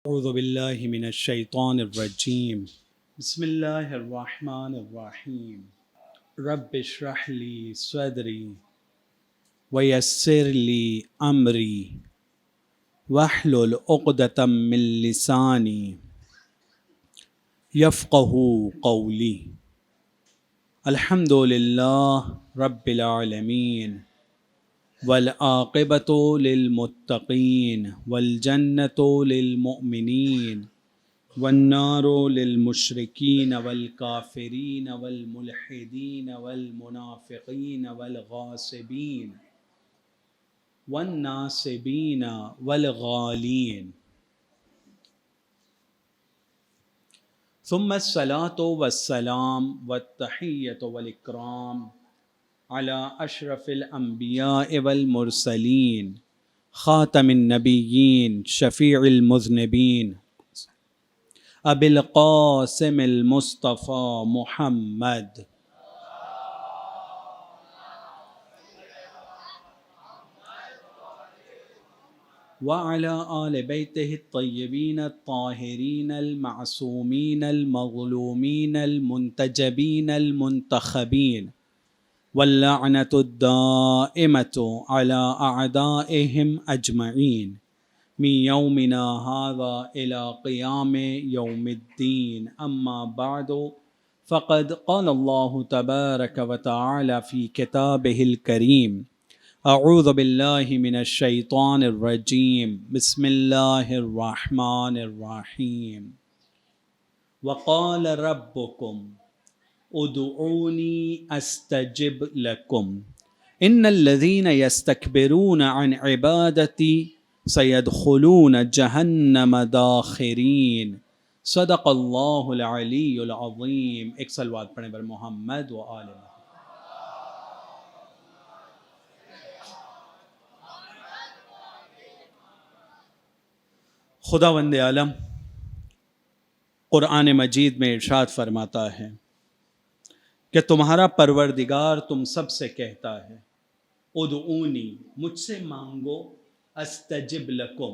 اعوذ باللہ من الشیطان الرجیم بسم اللہ الرحمن الرحیم رب اشرح لی صدری ویسر لی امری واحلل عقدۃ من لسانی یفقہوا قولی الحمد للہ رب العالمین والعاقبۃ للمتقین والجنۃ للمؤمنین والنار للمشرکین والکافرین والملحدین والمنافقین والغاصبین والناصبین والغالین ثم الصلاة والسلام والتحیۃ والاکرام علی اشرف الانبیاء والمرسلین خاتم النبیین شفیع المذنبین ابی القاسم المصطفى محمد وعلى آل بیتہ الطیبین الطاہرین المعصومین المظلومین المنتجبین المنتخبین واللعنة الدائمة على أعدائهم أجمعين من يومنا هذا إلى قيام يوم الدين أما بعد فقد قال الله تبارك وتعالى في كتابه الكريم أعوذ بالله من الشيطان الرجيم بسم الله الرحمن الرحيم وقال ربكم ادعونی استجب لکم ان الذین یستکبرون عن عبادتی سیدخلون جہنم داخرین صدق اللہ العلی العظیم۔ ایک صلوات پڑھیں بر محمد و آل محمد۔ خداوند عالم قرآن مجید میں ارشاد فرماتا ہے کہ تمہارا پروردگار تم سب سے کہتا ہے ادعونی، مجھ سے مانگو، استجب لکم،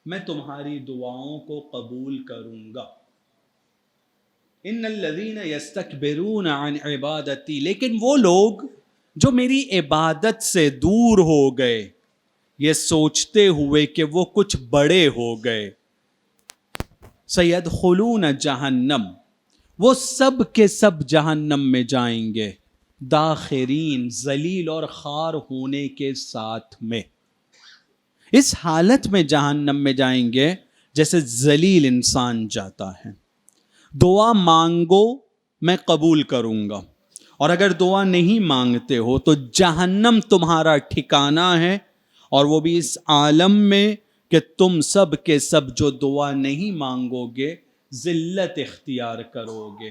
میں تمہاری دعاؤں کو قبول کروں گا۔ ان الذین یستکبرون عن عبادتی، لیکن وہ لوگ جو میری عبادت سے دور ہو گئے یہ سوچتے ہوئے کہ وہ کچھ بڑے ہو گئے، سیدخلون جہنم، وہ سب کے سب جہنم میں جائیں گے، داخرین، ذلیل اور خوار ہونے کے ساتھ میں، اس حالت میں جہنم میں جائیں گے جیسے ذلیل انسان جاتا ہے۔ دعا مانگو میں قبول کروں گا، اور اگر دعا نہیں مانگتے ہو تو جہنم تمہارا ٹھکانہ ہے، اور وہ بھی اس عالم میں کہ تم سب کے سب جو دعا نہیں مانگو گے ذلت اختیار کرو گے،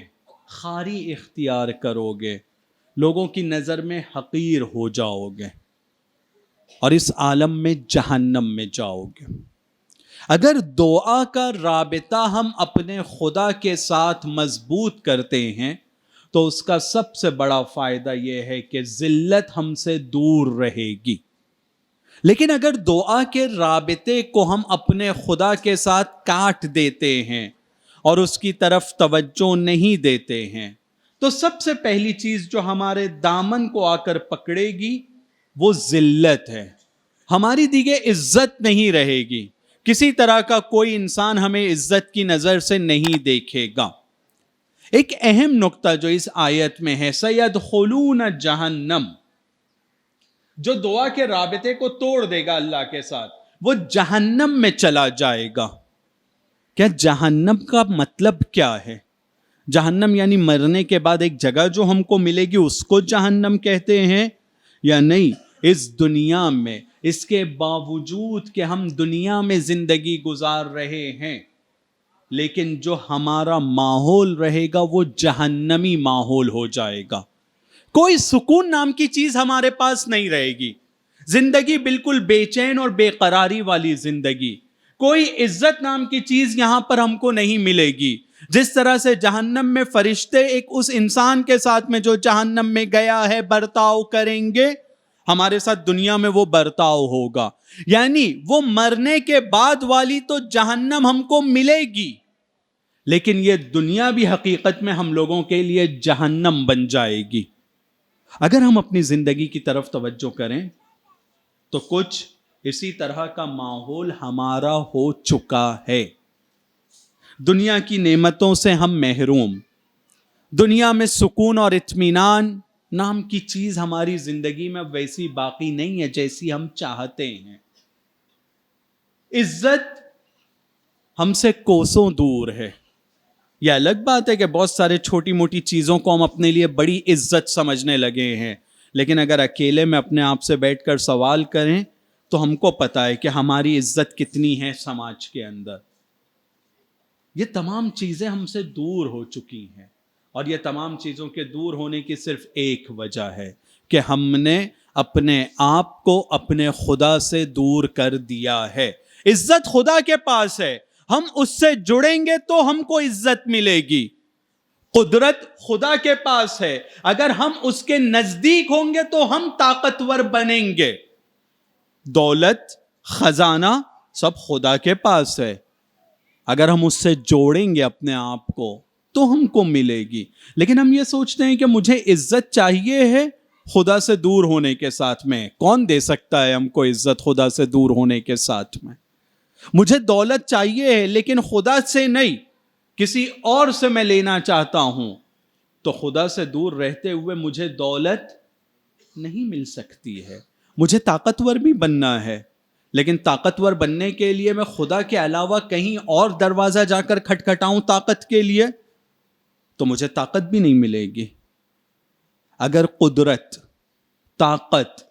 خواری اختیار کرو گے، لوگوں کی نظر میں حقیر ہو جاؤ گے، اور اس عالم میں جہنم میں جاؤ گے۔ اگر دعا کا رابطہ ہم اپنے خدا کے ساتھ مضبوط کرتے ہیں تو اس کا سب سے بڑا فائدہ یہ ہے کہ ذلت ہم سے دور رہے گی۔ لیکن اگر دعا کے رابطے کو ہم اپنے خدا کے ساتھ کاٹ دیتے ہیں اور اس کی طرف توجہ نہیں دیتے ہیں تو سب سے پہلی چیز جو ہمارے دامن کو آ کر پکڑے گی وہ ذلت ہے، ہماری دیگه عزت نہیں رہے گی، کسی طرح کا کوئی انسان ہمیں عزت کی نظر سے نہیں دیکھے گا۔ ایک اہم نقطہ جو اس آیت میں ہے، سیدخلون جہنم، جو دعا کے رابطے کو توڑ دے گا اللہ کے ساتھ وہ جہنم میں چلا جائے گا۔ کیا جہنم کا مطلب کیا ہے؟ جہنم یعنی مرنے کے بعد ایک جگہ جو ہم کو ملے گی اس کو جہنم کہتے ہیں، یا نہیں اس دنیا میں اس کے باوجود کہ ہم دنیا میں زندگی گزار رہے ہیں لیکن جو ہمارا ماحول رہے گا وہ جہنمی ماحول ہو جائے گا، کوئی سکون نام کی چیز ہمارے پاس نہیں رہے گی، زندگی بالکل بے چین اور بے قراری والی زندگی، کوئی عزت نام کی چیز یہاں پر ہم کو نہیں ملے گی۔ جس طرح سے جہنم میں فرشتے ایک اس انسان کے ساتھ میں جو جہنم میں گیا ہے برتاؤ کریں گے، ہمارے ساتھ دنیا میں وہ برتاؤ ہوگا. یعنی وہ مرنے کے بعد والی تو جہنم ہم کو ملے گی، لیکن یہ دنیا بھی حقیقت میں ہم لوگوں کے لیے جہنم بن جائے گی. اگر ہم اپنی زندگی کی طرف توجہ کریں تو کچھ اسی طرح کا ماحول ہمارا ہو چکا ہے. دنیا کی نعمتوں سے ہم محروم، دنیا میں سکون اور اطمینان نام کی چیز ہماری زندگی میں ویسی باقی نہیں ہے جیسی ہم چاہتے ہیں. عزت ہم سے کوسوں دور ہے. یہ الگ بات ہے کہ بہت سارے چھوٹی موٹی چیزوں کو ہم اپنے لیے بڑی عزت سمجھنے لگے ہیں، لیکن اگر اکیلے میں اپنے آپ سے بیٹھ کر سوال کریں تو ہم کو پتا ہے کہ ہماری عزت کتنی ہے سماج کے اندر. یہ تمام چیزیں ہم سے دور ہو چکی ہیں، اور یہ تمام چیزوں کے دور ہونے کی صرف ایک وجہ ہے کہ ہم نے اپنے آپ کو اپنے خدا سے دور کر دیا ہے. عزت خدا کے پاس ہے، ہم اس سے جڑیں گے تو ہم کو عزت ملے گی. قدرت خدا کے پاس ہے، اگر ہم اس کے نزدیک ہوں گے تو ہم طاقتور بنیں گے. دولت، خزانہ سب خدا کے پاس ہے، اگر ہم اس سے جوڑیں گے اپنے آپ کو تو ہم کو ملے گی. لیکن ہم یہ سوچتے ہیں کہ مجھے عزت چاہیے ہے خدا سے دور ہونے کے ساتھ میں. کون دے سکتا ہے ہم کو عزت خدا سے دور ہونے کے ساتھ میں؟ مجھے دولت چاہیے ہے لیکن خدا سے نہیں، کسی اور سے میں لینا چاہتا ہوں، تو خدا سے دور رہتے ہوئے مجھے دولت نہیں مل سکتی ہے. مجھے طاقتور بھی بننا ہے، لیکن طاقتور بننے کے لیے میں خدا کے علاوہ کہیں اور دروازہ جا کر کھٹکھٹاؤں طاقت کے لیے تو مجھے طاقت بھی نہیں ملے گی. اگر قدرت، طاقت،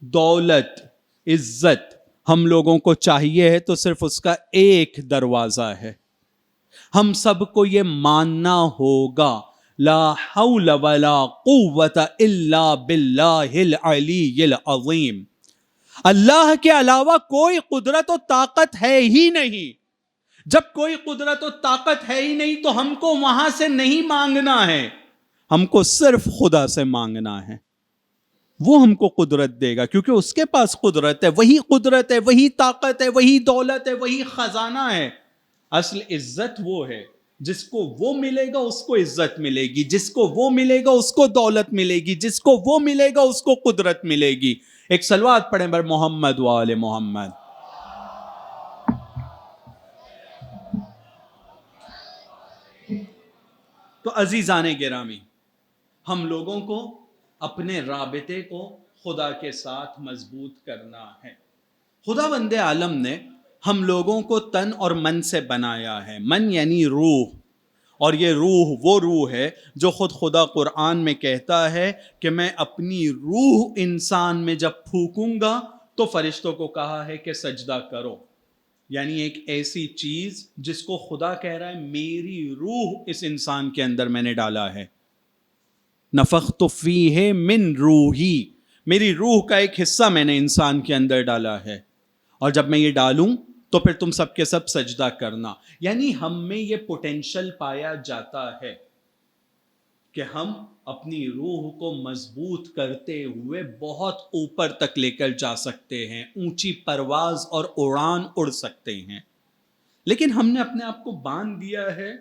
دولت، عزت ہم لوگوں کو چاہیے ہے تو صرف اس کا ایک دروازہ ہے. ہم سب کو یہ ماننا ہوگا لا حول ولا قوت الا باللہ العلی العظیم. اللہ کے علاوہ کوئی قدرت و طاقت ہے ہی نہیں. جب کوئی قدرت و طاقت ہے ہی نہیں تو ہم کو وہاں سے نہیں مانگنا ہے، ہم کو صرف خدا سے مانگنا ہے. وہ ہم کو قدرت دے گا کیونکہ اس کے پاس قدرت ہے، وہی طاقت ہے، وہی دولت ہے، وہی خزانہ ہے. اصل عزت وہ ہے جس کو وہ ملے گا اس کو عزت ملے گی، جس کو وہ ملے گا اس کو دولت ملے گی، جس کو وہ ملے گا اس کو قدرت ملے گی. ایک صلوات پڑھیں بر محمد و آل محمد. تو عزیزان گرامی، ہم لوگوں کو اپنے رابطے کو خدا کے ساتھ مضبوط کرنا ہے. خداوند عالم نے ہم لوگوں کو تن اور من سے بنایا ہے. من یعنی روح، اور یہ روح وہ روح ہے جو خود خدا قرآن میں کہتا ہے کہ میں اپنی روح انسان میں جب پھونکوں گا تو فرشتوں کو کہا ہے کہ سجدہ کرو. یعنی ایک ایسی چیز جس کو خدا کہہ رہا ہے میری روح اس انسان کے اندر میں نے ڈالا ہے. نفخت فیہ من روحی، میری روح کا ایک حصہ میں نے انسان کے اندر ڈالا ہے، اور جب میں یہ ڈالوں تو پھر تم سب کے سب سجدہ کرنا. یعنی ہم میں یہ پوٹینشل پایا جاتا ہے کہ ہم اپنی روح کو مضبوط کرتے ہوئے بہت اوپر تک لے کر جا سکتے ہیں، اونچی پرواز اور اڑان اڑ سکتے ہیں. لیکن ہم نے اپنے آپ کو باندھ دیا ہے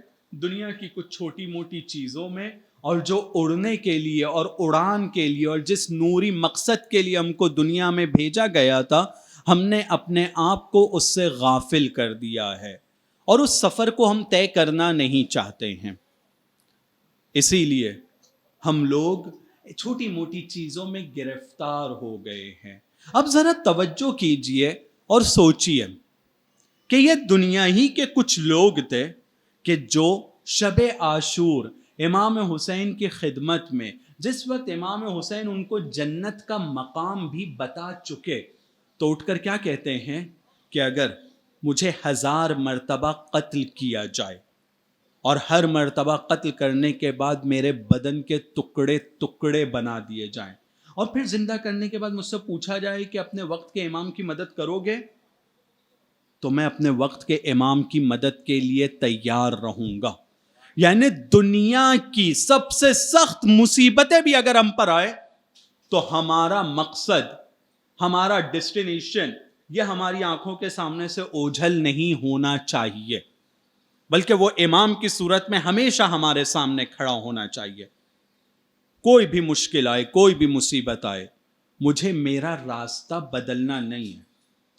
دنیا کی کچھ چھوٹی موٹی چیزوں میں، اور جو اڑنے کے لیے اور اڑان کے لیے اور جس نوری مقصد کے لیے ہم کو دنیا میں بھیجا گیا تھا، ہم نے اپنے آپ کو اس سے غافل کر دیا ہے، اور اس سفر کو ہم طے کرنا نہیں چاہتے ہیں. اسی لیے ہم لوگ چھوٹی موٹی چیزوں میں گرفتار ہو گئے ہیں. اب ذرا توجہ کیجئے اور سوچئے کہ یہ دنیا ہی کے کچھ لوگ تھے کہ جو شب عاشور امام حسین کی خدمت میں، جس وقت امام حسین ان کو جنت کا مقام بھی بتا چکے، تو اٹھ کر کیا کہتے ہیں کہ اگر مجھے 1000 مرتبہ قتل کیا جائے اور ہر مرتبہ قتل کرنے کے بعد میرے بدن کے ٹکڑے ٹکڑے بنا دیے جائیں اور پھر زندہ کرنے کے بعد مجھ سے پوچھا جائے کہ اپنے وقت کے امام کی مدد کرو گے، تو میں اپنے وقت کے امام کی مدد کے لیے تیار رہوں گا. یعنی دنیا کی سب سے سخت مصیبتیں بھی اگر ہم پر آئے تو ہمارا مقصد، ہمارا ڈیسٹینیشن یہ ہماری آنکھوں کے سامنے سے اوجھل نہیں ہونا چاہیے، بلکہ وہ امام کی صورت میں ہمیشہ ہمارے سامنے کھڑا ہونا چاہیے۔ کوئی بھی مشکل آئے، کوئی بھی مصیبت آئے، مجھے میرا راستہ بدلنا نہیں ہے،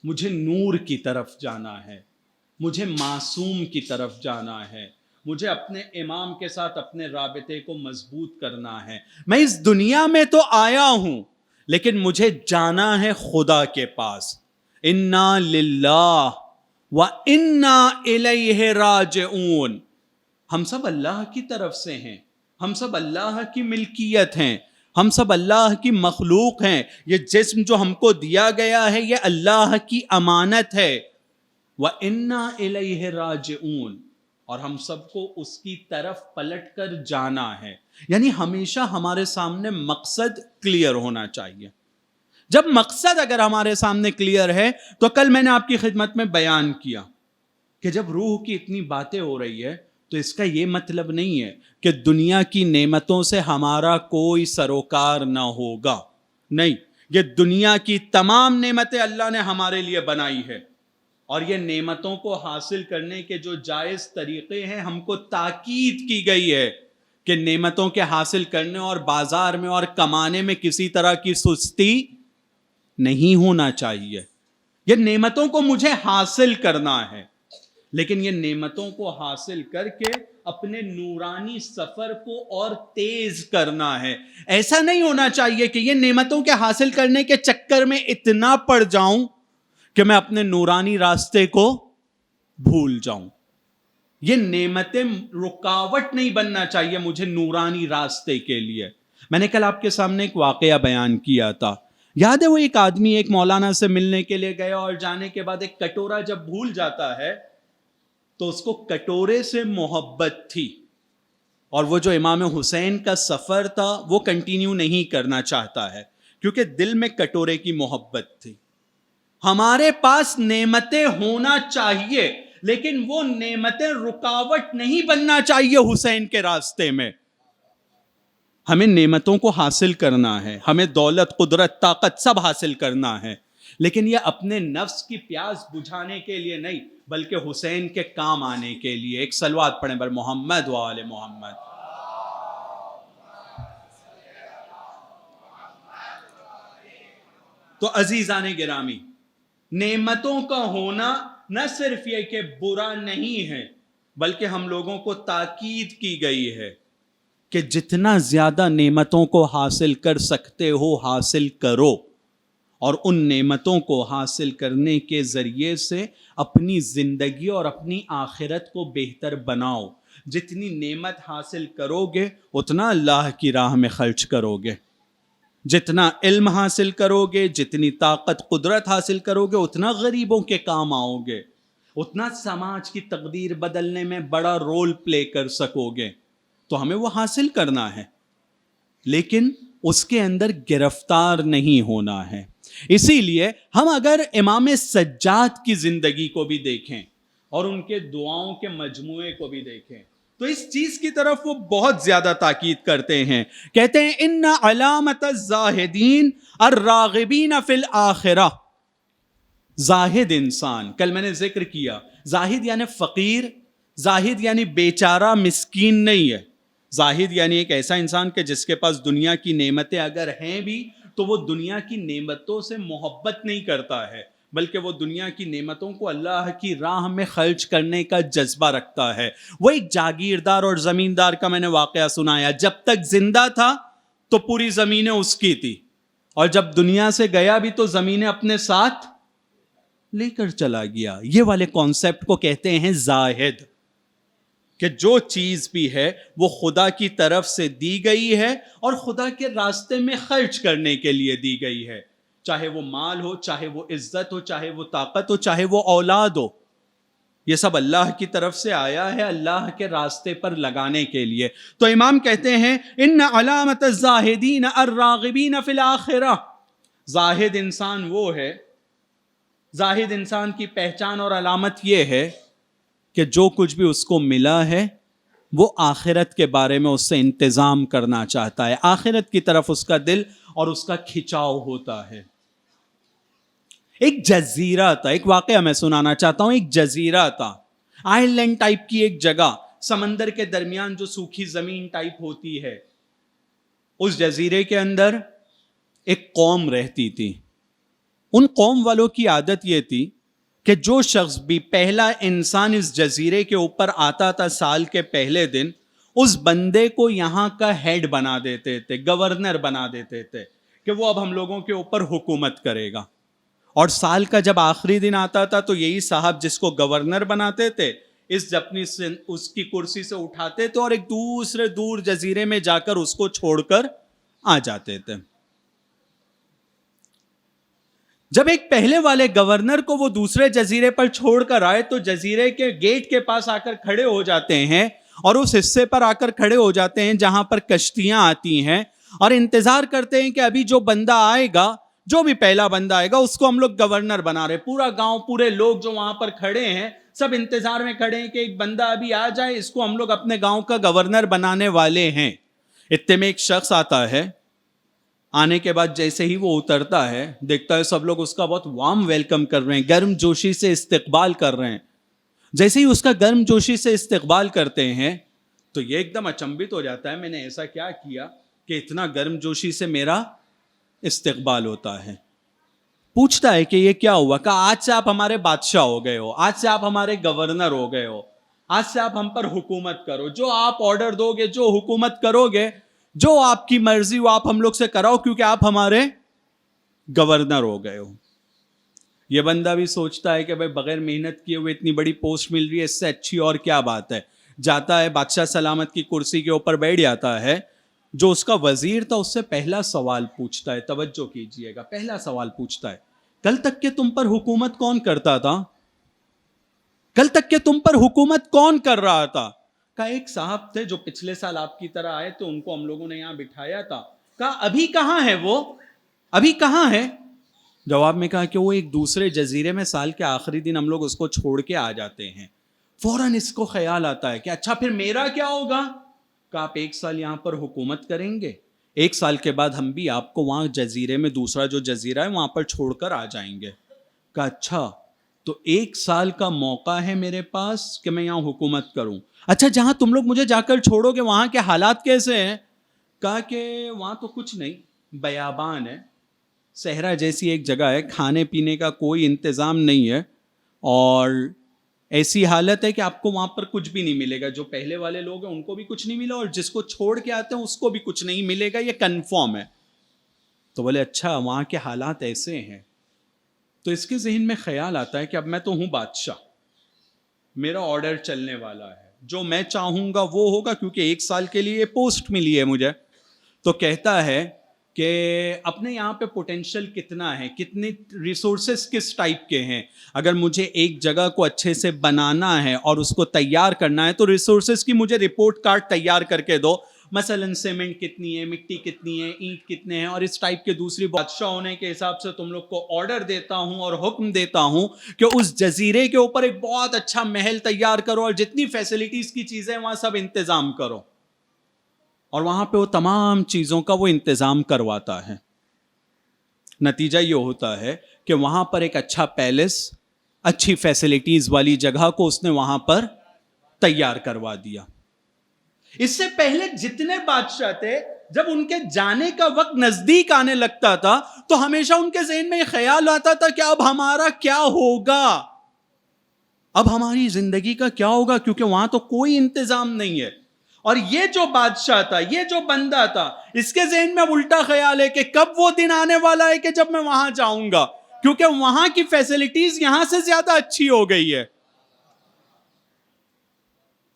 مجھے نور کی طرف جانا ہے، مجھے معصوم کی طرف جانا ہے، مجھے اپنے امام کے ساتھ اپنے رابطے کو مضبوط کرنا ہے۔ میں اس دنیا میں تو آیا ہوں، لیکن مجھے جانا ہے خدا کے پاس۔ انا للہ وَإِنَّا إِلَيْهِ رَاجِعُونَ، ہم سب اللہ کی طرف سے ہیں، ہم سب اللہ کی ملکیت ہیں، ہم سب اللہ کی مخلوق ہیں۔ یہ جسم جو ہم کو دیا گیا ہے یہ اللہ کی امانت ہے۔ وَإِنَّا إِلَيْهِ رَاجِعُونَ، اور ہم سب کو اس کی طرف پلٹ کر جانا ہے۔ یعنی ہمیشہ ہمارے سامنے مقصد کلیئر ہونا چاہیے۔ جب مقصد اگر ہمارے سامنے کلیئر ہے تو کل میں نے آپ کی خدمت میں بیان کیا کہ جب روح کی اتنی باتیں ہو رہی ہے تو اس کا یہ مطلب نہیں ہے کہ دنیا کی نعمتوں سے ہمارا کوئی سروکار نہ ہوگا، نہیں، یہ دنیا کی تمام نعمتیں اللہ نے ہمارے لیے بنائی ہے، اور یہ نعمتوں کو حاصل کرنے کے جو جائز طریقے ہیں ہم کو تاکید کی گئی ہے کہ نعمتوں کے حاصل کرنے اور بازار میں اور کمانے میں کسی طرح کی سستی نہیں ہونا چاہیے۔ یہ نعمتوں کو مجھے حاصل کرنا ہے، لیکن یہ نعمتوں کو حاصل کر کے اپنے نورانی سفر کو اور تیز کرنا ہے۔ ایسا نہیں ہونا چاہیے کہ یہ نعمتوں کے حاصل کرنے کے چکر میں اتنا پڑ جاؤں کہ میں اپنے نورانی راستے کو بھول جاؤں۔ یہ نعمتیں رکاوٹ نہیں بننا چاہیے مجھے نورانی راستے کے لیے۔ میں نے کل آپ کے سامنے ایک واقعہ بیان کیا تھا، یاد ہے وہ ایک آدمی ایک مولانا سے ملنے کے لیے گیا اور جانے کے بعد ایک کٹورا جب بھول جاتا ہے تو اس کو کٹورے سے محبت تھی، اور وہ جو امام حسین کا سفر تھا وہ کنٹینیو نہیں کرنا چاہتا ہے کیونکہ دل میں کٹورے کی محبت تھی۔ ہمارے پاس نعمتیں ہونا چاہیے لیکن وہ نعمتیں رکاوٹ نہیں بننا چاہیے حسین کے راستے میں۔ ہمیں نعمتوں کو حاصل کرنا ہے، ہمیں دولت، قدرت، طاقت سب حاصل کرنا ہے، لیکن یہ اپنے نفس کی پیاس بجھانے کے لیے نہیں بلکہ حسین کے کام آنے کے لیے۔ ایک صلوات پڑھیں بر محمد و آل محمد۔ تو عزیزان گرامی، نعمتوں کا ہونا نہ صرف یہ کہ برا نہیں ہے بلکہ ہم لوگوں کو تاکید کی گئی ہے کہ جتنا زیادہ نعمتوں کو حاصل کر سکتے ہو حاصل کرو، اور ان نعمتوں کو حاصل کرنے کے ذریعے سے اپنی زندگی اور اپنی آخرت کو بہتر بناؤ۔ جتنی نعمت حاصل کرو گے اتنا اللہ کی راہ میں خرچ کرو گے، جتنا علم حاصل کرو گے، جتنی طاقت قدرت حاصل کرو گے اتنا غریبوں کے کام آؤ گے، اتنا سماج کی تقدیر بدلنے میں بڑا رول پلے کر سکو گے۔ تو ہمیں وہ حاصل کرنا ہے لیکن اس کے اندر گرفتار نہیں ہونا ہے۔ اسی لیے ہم اگر امام سجاد کی زندگی کو بھی دیکھیں اور ان کے دعاؤں کے مجموعے کو بھی دیکھیں تو اس چیز کی طرف وہ بہت زیادہ تاکید کرتے ہیں۔ کہتے ہیں ان علامت الزاہدین الراغبین فی الآخرہ۔ زاہد انسان، کل میں نے ذکر کیا، زاہد یعنی فقیر، زاہد یعنی بیچارہ مسکین نہیں ہے، زاہد یعنی ایک ایسا انسان کہ جس کے پاس دنیا کی نعمتیں اگر ہیں بھی تو وہ دنیا کی نعمتوں سے محبت نہیں کرتا ہے بلکہ وہ دنیا کی نعمتوں کو اللہ کی راہ میں خرچ کرنے کا جذبہ رکھتا ہے۔ وہ ایک جاگیردار اور زمیندار کا میں نے واقعہ سنایا، جب تک زندہ تھا تو پوری زمینیں اس کی تھی، اور جب دنیا سے گیا بھی تو زمینیں اپنے ساتھ لے کر چلا گیا۔ یہ والے کانسیپٹ کو کہتے ہیں زاہد، کہ جو چیز بھی ہے وہ خدا کی طرف سے دی گئی ہے اور خدا کے راستے میں خرچ کرنے کے لیے دی گئی ہے، چاہے وہ مال ہو، چاہے وہ عزت ہو، چاہے وہ طاقت ہو، چاہے وہ اولاد ہو، یہ سب اللہ کی طرف سے آیا ہے اللہ کے راستے پر لگانے کے لیے۔ تو امام کہتے ہیں ان علامت الزاہدین الراغبین فی الآخرہ، زاہد انسان وہ ہے، زاہد انسان کی پہچان اور علامت یہ ہے کہ جو کچھ بھی اس کو ملا ہے وہ آخرت کے بارے میں اس سے انتظام کرنا چاہتا ہے، آخرت کی طرف اس کا دل اور اس کا کھچاؤ ہوتا ہے. ایک جزیرہ تھا, ایک واقعہ میں سنانا چاہتا ہوں. ایک جزیرہ تھا, آئر لینڈ ٹائپ کی ایک جگہ, سمندر کے درمیان جو سوکھی زمین ٹائپ ہوتی ہے. اس جزیرے کے اندر ایک قوم رہتی تھی. ان قوم والوں کی عادت یہ تھی کہ جو شخص بھی پہلا انسان اس جزیرے کے اوپر آتا تھا سال کے پہلے دن, اس بندے کو یہاں کا ہیڈ بنا دیتے تھے, گورنر بنا دیتے تھے کہ وہ اب ہم لوگوں کے اوپر حکومت کرے گا. اور سال کا جب آخری دن آتا تھا تو یہی صاحب جس کو گورنر بناتے تھے اس کی کرسی سے اٹھاتے تھے اور ایک دوسرے دور جزیرے میں جا کر اس کو چھوڑ کر آ جاتے تھے. جب ایک پہلے والے گورنر کو وہ دوسرے جزیرے پر چھوڑ کر آئے تو جزیرے کے گیٹ کے پاس آ کر کھڑے ہو جاتے ہیں اور اس حصے پر آ کر کھڑے ہو جاتے ہیں جہاں پر کشتیاں آتی ہیں, اور انتظار کرتے ہیں کہ ابھی جو بندہ آئے گا, جو بھی پہلا بندہ آئے گا, اس کو ہم لوگ گورنر بنا رہے. پورا گاؤں, پورے لوگ جو وہاں پر کھڑے ہیں, سب انتظار میں کھڑے ہیں کہ ایک بندہ ابھی آ جائے, اس کو ہم لوگ اپنے گاؤں کا گورنر بنانے والے ہیں. اتنے میں ایک شخص آتا ہے. آنے کے بعد جیسے ہی وہ اترتا ہے, دیکھتا ہے سب لوگ اس کا بہت وارم ویلکم کر رہے ہیں, گرم جوشی سے استقبال کر رہے ہیں. جیسے ہی اس کا گرم جوشی سے استقبال کرتے ہیں تو یہ ایک دم اچنبھت ہو جاتا ہے, میں نے ایسا کیا کیا کہ اتنا گرم جوشی سے میرا استقبال ہوتا ہے. پوچھتا ہے کہ یہ کیا ہوا؟ کہا آج سے آپ ہمارے بادشاہ ہو گئے ہو, آج سے آپ ہمارے گورنر ہو گئے ہو, آج سے آپ ہم پر حکومت کرو, جو آپ آرڈر دو گے, جو حکومت کرو گے, جو آپ کی مرضی وہ آپ ہم لوگ سے کراؤ, کیونکہ آپ ہمارے گورنر ہو گئے ہو. یہ بندہ بھی سوچتا ہے کہ بھائی بغیر محنت کیے ہوئے اتنی بڑی پوسٹ مل رہی ہے, اس سے اچھی اور کیا بات ہے. جاتا ہے, بادشاہ سلامت کی کرسی کے اوپر بیٹھ جاتا ہے. جو اس کا وزیر تھا اس سے پہلا سوال پوچھتا ہے, توجہ کیجئے گا, پہلا سوال پوچھتا ہے, کل تک کہ تم پر حکومت کون کرتا تھا؟ کل تک کہ تم پر حکومت کون کر رہا تھا؟ کہا ایک صاحب تھے جو پچھلے سال آپ کی طرح آئے تو ان کو ہم لوگوں نے یہاں بٹھایا تھا. کہا ابھی کہاں ہے وہ؟ ابھی کہاں ہے؟ جواب میں کہا کہ وہ ایک دوسرے جزیرے میں سال کے آخری دن ہم لوگ اس کو چھوڑ کے آ جاتے ہیں. فوراً اس کو خیال آتا ہے کہ اچھا پھر میرا کیا ہوگا؟ کہ آپ 1 سال یہاں پر حکومت کریں گے, 1 سال کے بعد ہم بھی آپ کو وہاں جزیرے میں, دوسرا جو جزیرہ ہے وہاں پر چھوڑ کر آ جائیں گے. کہا اچھا تو 1 سال کا موقع ہے میرے پاس کہ میں یہاں حکومت کروں. اچھا جہاں تم لوگ مجھے جا کر چھوڑو گے وہاں کے حالات کیسے ہیں؟ کہا کہ وہاں تو کچھ نہیں, بیابان ہے, صحرا جیسی ایک جگہ ہے, کھانے پینے کا کوئی انتظام نہیں ہے, اور ایسی حالت ہے کہ آپ کو وہاں پر کچھ بھی نہیں ملے گا. جو پہلے والے لوگ ہیں ان کو بھی کچھ نہیں ملا, اور جس کو چھوڑ کے آتے ہیں اس کو بھی کچھ نہیں ملے گا, یہ کنفرم ہے. تو بولے اچھا وہاں کے حالات ایسے ہیں. تو اس کے ذہن میں خیال آتا ہے کہ اب میں تو ہوں بادشاہ, میرا آرڈر چلنے والا ہے, جو میں چاہوں گا وہ ہوگا, کیونکہ 1 سال کے لیے یہ پوسٹ ملی ہے مجھے. تو کہتا ہے کہ اپنے یہاں پہ پوٹینشل کتنا ہے, کتنے ریسورسز کس ٹائپ کے ہیں. اگر مجھے ایک جگہ کو اچھے سے بنانا ہے اور اس کو تیار کرنا ہے تو ریسورسز کی مجھے رپورٹ کارڈ تیار کر کے دو, مثلا سیمنٹ کتنی ہے, مٹی کتنی ہے, اینٹ کتنے ہیں, اور اس ٹائپ کے. دوسری بادشاہ ہونے کے حساب سے تم لوگ کو آرڈر دیتا ہوں اور حکم دیتا ہوں کہ اس جزیرے کے اوپر ایک بہت اچھا محل تیار کرو اور جتنی فیسلٹیز کی چیزیں وہاں سب انتظام کرو. اور وہاں پہ وہ تمام چیزوں کا وہ انتظام کرواتا ہے. نتیجہ یہ ہوتا ہے کہ وہاں پر ایک اچھا پیلس, اچھی فیسلٹیز والی جگہ کو اس نے وہاں پر تیار کروا دیا. اس سے پہلے جتنے بادشاہ تھے, جب ان کے جانے کا وقت نزدیک آنے لگتا تھا تو ہمیشہ ان کے ذہن میں یہ خیال آتا تھا کہ اب ہمارا کیا ہوگا, اب ہماری زندگی کا کیا ہوگا, کیونکہ وہاں تو کوئی انتظام نہیں ہے. اور یہ جو بادشاہ تھا, یہ جو بندہ تھا, اس کے ذہن میں الٹا خیال ہے کہ کب وہ دن آنے والا ہے کہ جب میں وہاں جاؤں گا, کیونکہ وہاں کی فیسلٹیز یہاں سے زیادہ اچھی ہو گئی ہے.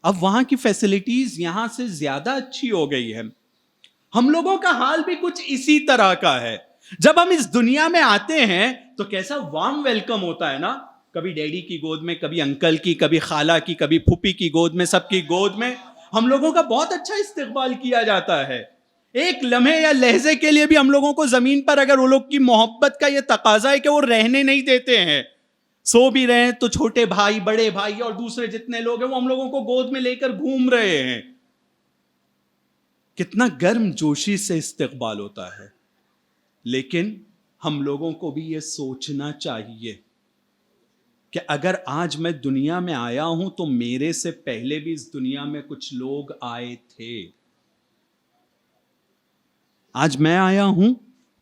اب وہاں کی فیسلٹیز یہاں سے زیادہ اچھی ہو گئی ہے. ہم لوگوں کا حال بھی کچھ اسی طرح کا ہے. جب ہم اس دنیا میں آتے ہیں تو کیسا وارم ویلکم ہوتا ہے نا, کبھی ڈیڈی کی گود میں, کبھی انکل کی, کبھی خالہ کی, کبھی پھوپھی کی گود میں, سب کی گود میں ہم لوگوں کا بہت اچھا استقبال کیا جاتا ہے. ایک لمحے یا لہجے کے لیے بھی ہم لوگوں کو زمین پر اگر وہ لوگ کی محبت کا یہ تقاضا ہے کہ وہ رہنے نہیں دیتے ہیں, سو بھی رہے ہیں تو چھوٹے بھائی, بڑے بھائی اور دوسرے جتنے لوگ ہیں وہ ہم لوگوں کو گود میں لے کر گھوم رہے ہیں. کتنا گرم جوشی سے استقبال ہوتا ہے. لیکن ہم لوگوں کو بھی یہ سوچنا چاہیے کہ اگر آج میں دنیا میں آیا ہوں تو میرے سے پہلے بھی اس دنیا میں کچھ لوگ آئے تھے. آج میں آیا ہوں،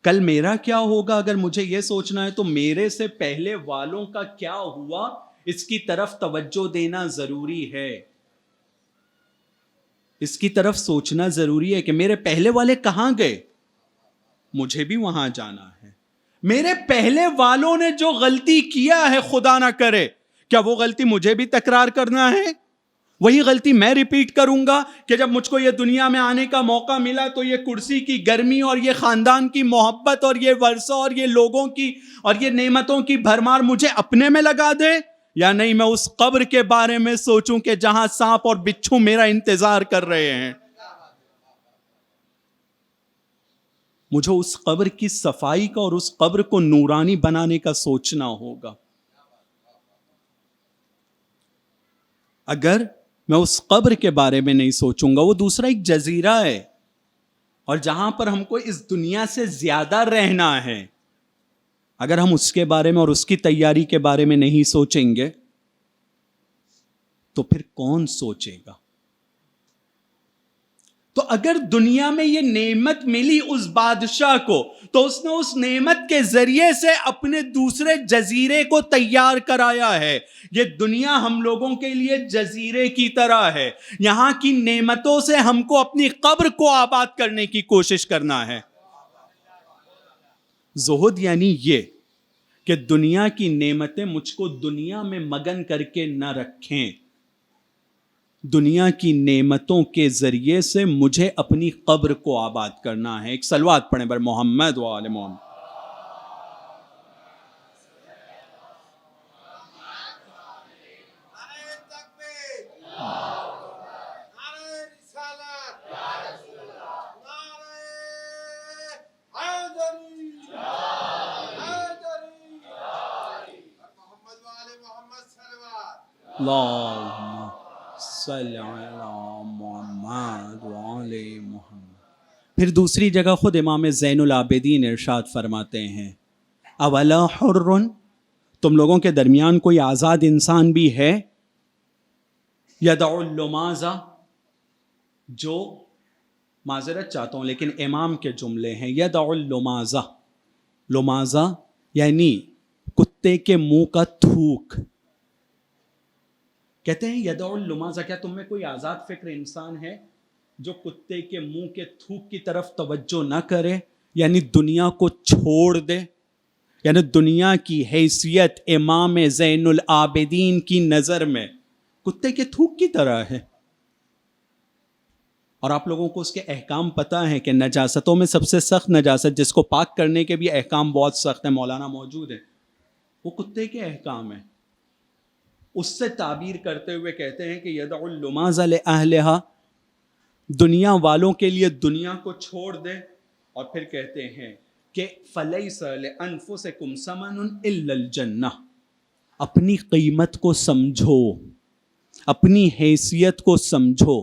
کل میرا کیا ہوگا؟ اگر مجھے یہ سوچنا ہے تو میرے سے پہلے والوں کا کیا ہوا، اس کی طرف توجہ دینا ضروری ہے. اس کی طرف سوچنا ضروری ہے کہ میرے پہلے والے کہاں گئے، مجھے بھی وہاں جانا ہے. میرے پہلے والوں نے جو غلطی کیا ہے، خدا نہ کرے کیا وہ غلطی مجھے بھی تکرار کرنا ہے؟ وہی غلطی میں ریپیٹ کروں گا کہ جب مجھ کو یہ دنیا میں آنے کا موقع ملا تو یہ کرسی کی گرمی اور یہ خاندان کی محبت اور یہ ورثہ اور یہ لوگوں کی اور یہ نعمتوں کی بھرمار مجھے اپنے میں لگا دے، یا نہیں میں اس قبر کے بارے میں سوچوں کہ جہاں سانپ اور بچھو میرا انتظار کر رہے ہیں. مجھے اس قبر کی صفائی کا اور اس قبر کو نورانی بنانے کا سوچنا ہوگا. اگر میں اس قبر کے بارے میں نہیں سوچوں گا، وہ دوسرا ایک جزیرہ ہے اور جہاں پر ہم کو اس دنیا سے زیادہ رہنا ہے. اگر ہم اس کے بارے میں اور اس کی تیاری کے بارے میں نہیں سوچیں گے تو پھر کون سوچے گا؟ تو اگر دنیا میں یہ نعمت ملی اس بادشاہ کو تو اس نے اس نعمت کے ذریعے سے اپنے دوسرے جزیرے کو تیار کرایا ہے. یہ دنیا ہم لوگوں کے لیے جزیرے کی طرح ہے. یہاں کی نعمتوں سے ہم کو اپنی قبر کو آباد کرنے کی کوشش کرنا ہے. زہد یعنی یہ کہ دنیا کی نعمتیں مجھ کو دنیا میں مگن کر کے نہ رکھیں. دنیا کی نعمتوں کے ذریعے سے مجھے اپنی قبر کو آباد کرنا ہے. ایک صلوات پڑھیں بر محمد و آل محمد. اللہم صلی علی محمد وآل محمد. پھر دوسری جگہ خود امام زین العابدین ارشاد فرماتے ہیں، اولا حر، تم لوگوں کے درمیان کوئی آزاد انسان بھی ہے؟ یدع اللمازہ، جو معذرت چاہتا ہوں لیکن امام کے جملے ہیں، یدع اللمازہ. لمازہ یعنی کتے کے منہ کا تھوک. کہتے ہیں یدع اللمازہ، کیا تم میں کوئی آزاد فکر انسان ہے جو کتے کے منہ کے تھوک کی طرف توجہ نہ کرے، یعنی دنیا کو چھوڑ دے؟ یعنی دنیا کی حیثیت امام زین العابدین کی نظر میں کتے کے تھوک کی طرح ہے. اور آپ لوگوں کو اس کے احکام پتہ ہیں کہ نجاستوں میں سب سے سخت نجاست جس کو پاک کرنے کے بھی احکام بہت سخت ہیں، مولانا موجود ہے، وہ کتے کے احکام ہیں. اس سے تعبیر کرتے ہوئے کہتے ہیں کہ یدع اللماز لأہلہا، دنیا والوں کے لیے دنیا کو چھوڑ دے. اور پھر کہتے ہیں کہ فلیس لانفسکم ثمن الا الجنہ، اپنی قیمت کو سمجھو، اپنی حیثیت کو سمجھو.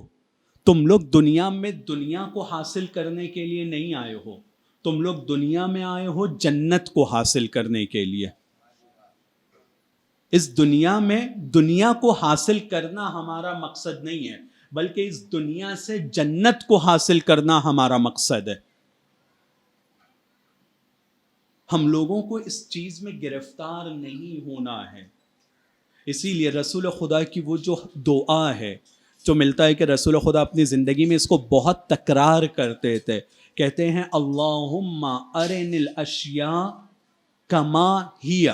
تم لوگ دنیا میں دنیا کو حاصل کرنے کے لیے نہیں آئے ہو، تم لوگ دنیا میں آئے ہو جنت کو حاصل کرنے کے لیے. اس دنیا میں دنیا کو حاصل کرنا ہمارا مقصد نہیں ہے، بلکہ اس دنیا سے جنت کو حاصل کرنا ہمارا مقصد ہے. ہم لوگوں کو اس چیز میں گرفتار نہیں ہونا ہے. اسی لیے رسول خدا کی وہ جو دعا ہے، جو ملتا ہے کہ رسول خدا اپنی زندگی میں اس کو بہت تکرار کرتے تھے. کہتے ہیں اللہم ارنی الاشیاء کما ہی،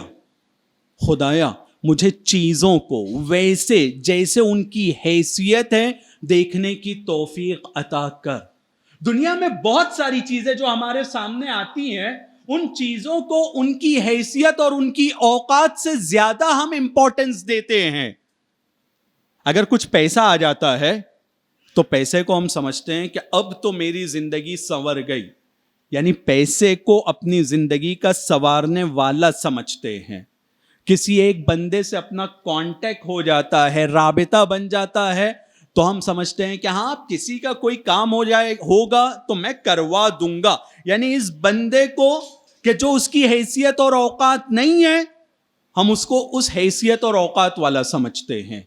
خدایا مجھے چیزوں کو ویسے جیسے ان کی حیثیت ہے دیکھنے کی توفیق عطا کر. دنیا میں بہت ساری چیزیں جو ہمارے سامنے آتی ہیں، ان چیزوں کو ان کی حیثیت اور ان کی اوقات سے زیادہ ہم امپورٹنس دیتے ہیں. اگر کچھ پیسہ آ جاتا ہے تو پیسے کو ہم سمجھتے ہیں کہ اب تو میری زندگی سنور گئی، یعنی پیسے کو اپنی زندگی کا سنوارنے والا سمجھتے ہیں. کسی ایک بندے سے اپنا کانٹیکٹ ہو جاتا ہے، رابطہ بن جاتا ہے، تو ہم سمجھتے ہیں کہ ہاں کسی کا کوئی کام ہوگا تو میں کروا دوں گا، یعنی اس بندے کو کہ جو اس کی حیثیت اور اوقات نہیں ہے ہم اس کو اس حیثیت اور اوقات والا سمجھتے ہیں.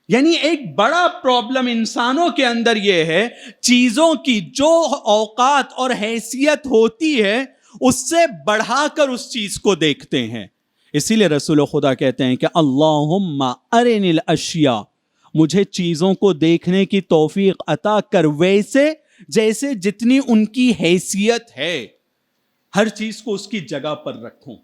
یعنی ایک بڑا پرابلم انسانوں کے اندر یہ ہے، چیزوں کی جو اوقات اور حیثیت ہوتی ہے اس سے بڑھا کر اس چیز کو دیکھتے ہیں. اسی لیے رسول خدا کہتے ہیں کہ اللہم ارنی الاشیاء، مجھے چیزوں کو دیکھنے کی توفیق عطا کر ویسے جیسے جتنی ان کی حیثیت ہے، ہر چیز کو اس کی جگہ پر رکھوں.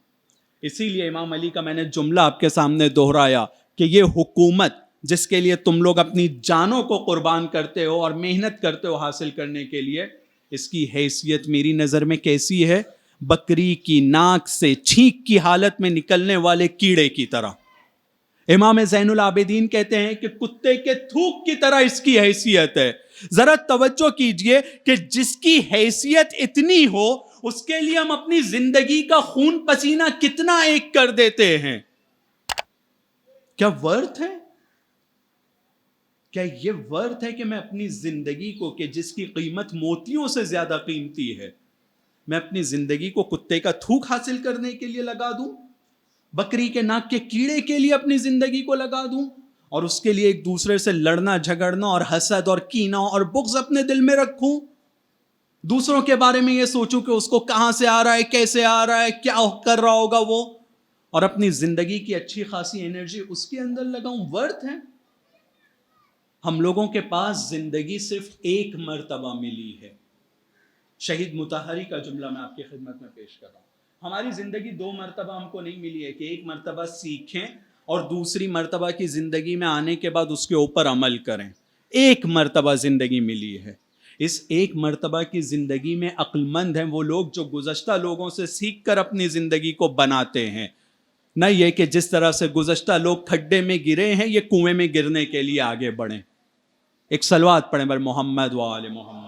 اسی لیے امام علی کا میں نے جملہ آپ کے سامنے دہرایا کہ یہ حکومت جس کے لیے تم لوگ اپنی جانوں کو قربان کرتے ہو اور محنت کرتے ہو حاصل کرنے کے لیے، اس کی حیثیت میری نظر میں کیسی ہے؟ بکری کی ناک سے چھینک کی حالت میں نکلنے والے کیڑے کی طرح. امام زین العابدین کہتے ہیں کہ کتے کے تھوک کی طرح اس کی حیثیت ہے. ذرا توجہ کیجئے کہ جس کی حیثیت اتنی ہو اس کے لیے ہم اپنی زندگی کا خون پسینہ کتنا ایک کر دیتے ہیں. کیا ورتھ ہے؟ کیا یہ ورتھ ہے کہ میں اپنی زندگی کو، کہ جس کی قیمت موتیوں سے زیادہ قیمتی ہے، میں اپنی زندگی کو کتے کا تھوک حاصل کرنے کے لیے لگا دوں، بکری کے ناک کے کیڑے کے لیے اپنی زندگی کو لگا دوں، اور اس کے لیے ایک دوسرے سے لڑنا جھگڑنا اور حسد اور کینہ اور بغض اپنے دل میں رکھوں، دوسروں کے بارے میں یہ سوچوں کہ اس کو کہاں سے آ رہا ہے، کیسے آ رہا ہے، کیا کر رہا ہوگا وہ، اور اپنی زندگی کی اچھی خاصی انرجی اس کے اندر لگاؤں. ورتھ ہے؟ ہم لوگوں کے پاس زندگی صرف ایک مرتبہ ملی ہے. شہید مطہری کا جملہ میں آپ کی خدمت میں پیش کر رہا ہوں. ہماری زندگی 2 مرتبہ ہم کو نہیں ملی ہے کہ ایک مرتبہ سیکھیں اور دوسری مرتبہ کی زندگی میں آنے کے بعد اس کے اوپر عمل کریں. ایک مرتبہ زندگی ملی ہے. اس ایک مرتبہ کی زندگی میں عقل مند ہیں وہ لوگ جو گزشتہ لوگوں سے سیکھ کر اپنی زندگی کو بناتے ہیں، نہ یہ کہ جس طرح سے گزشتہ لوگ کھڈے میں گرے ہیں یہ کنویں میں گرنے کے لیے آگے بڑھیں. ایک صلوات پڑھیں بر محمد و آل محمد.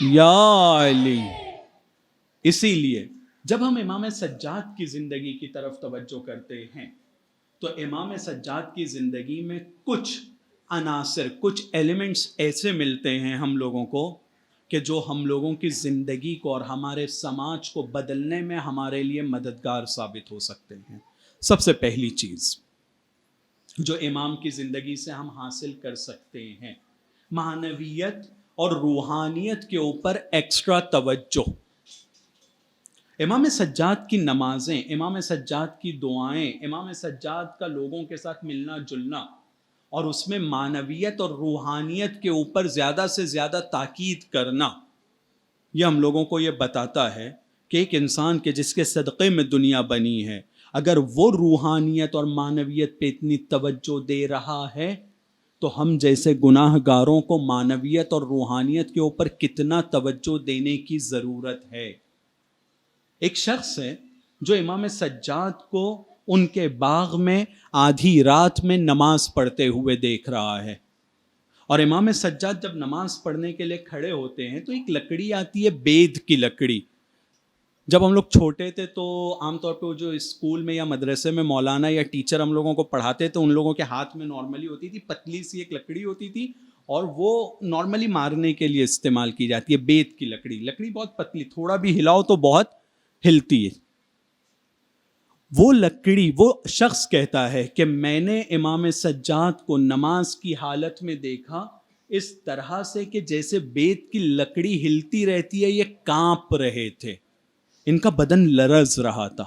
یا علی. اسی لیے جب ہم امام سجاد کی زندگی کی طرف توجہ کرتے ہیں تو امام سجاد کی زندگی میں کچھ عناصر، کچھ ایلیمنٹس ایسے ملتے ہیں ہم لوگوں کو کہ جو ہم لوگوں کی زندگی کو اور ہمارے سماج کو بدلنے میں ہمارے لیے مددگار ثابت ہو سکتے ہیں. سب سے پہلی چیز جو امام کی زندگی سے ہم حاصل کر سکتے ہیں، معنویت اور روحانیت کے اوپر ایکسٹرا توجہ. امام سجاد کی نمازیں، امام سجاد کی دعائیں، امام سجاد کا لوگوں کے ساتھ ملنا جلنا اور اس میں معنویت اور روحانیت کے اوپر زیادہ سے زیادہ تاکید کرنا، یہ ہم لوگوں کو یہ بتاتا ہے کہ ایک انسان کے جس کے صدقے میں دنیا بنی ہے، اگر وہ روحانیت اور معنویت پہ اتنی توجہ دے رہا ہے تو ہم جیسے گناہ گاروں کو معنویت اور روحانیت کے اوپر کتنا توجہ دینے کی ضرورت ہے. ایک شخص ہے جو امام سجاد کو ان کے باغ میں آدھی رات میں نماز پڑھتے ہوئے دیکھ رہا ہے، اور امام سجاد جب نماز پڑھنے کے لیے کھڑے ہوتے ہیں تو ایک لکڑی آتی ہے، بید کی لکڑی. جب ہم لوگ چھوٹے تھے تو عام طور پہ جو اسکول میں یا مدرسے میں مولانا یا ٹیچر ہم لوگوں کو پڑھاتے تھے ان لوگوں کے ہاتھ میں نارملی ہوتی تھی پتلی سی ایک لکڑی ہوتی تھی، اور وہ نارملی مارنے کے لیے استعمال کی جاتی ہے. بید کی لکڑی، لکڑی بہت پتلی، تھوڑا بھی ہلاؤ تو بہت ہلتی ہے. وہ لکڑی، وہ شخص کہتا ہے کہ میں نے امام سجاد کو نماز کی حالت میں دیکھا اس طرح سے کہ جیسے بید کی لکڑی ہلتی رہتی ہے، یہ کانپ رہے تھے، ان کا بدن لرز رہا تھا.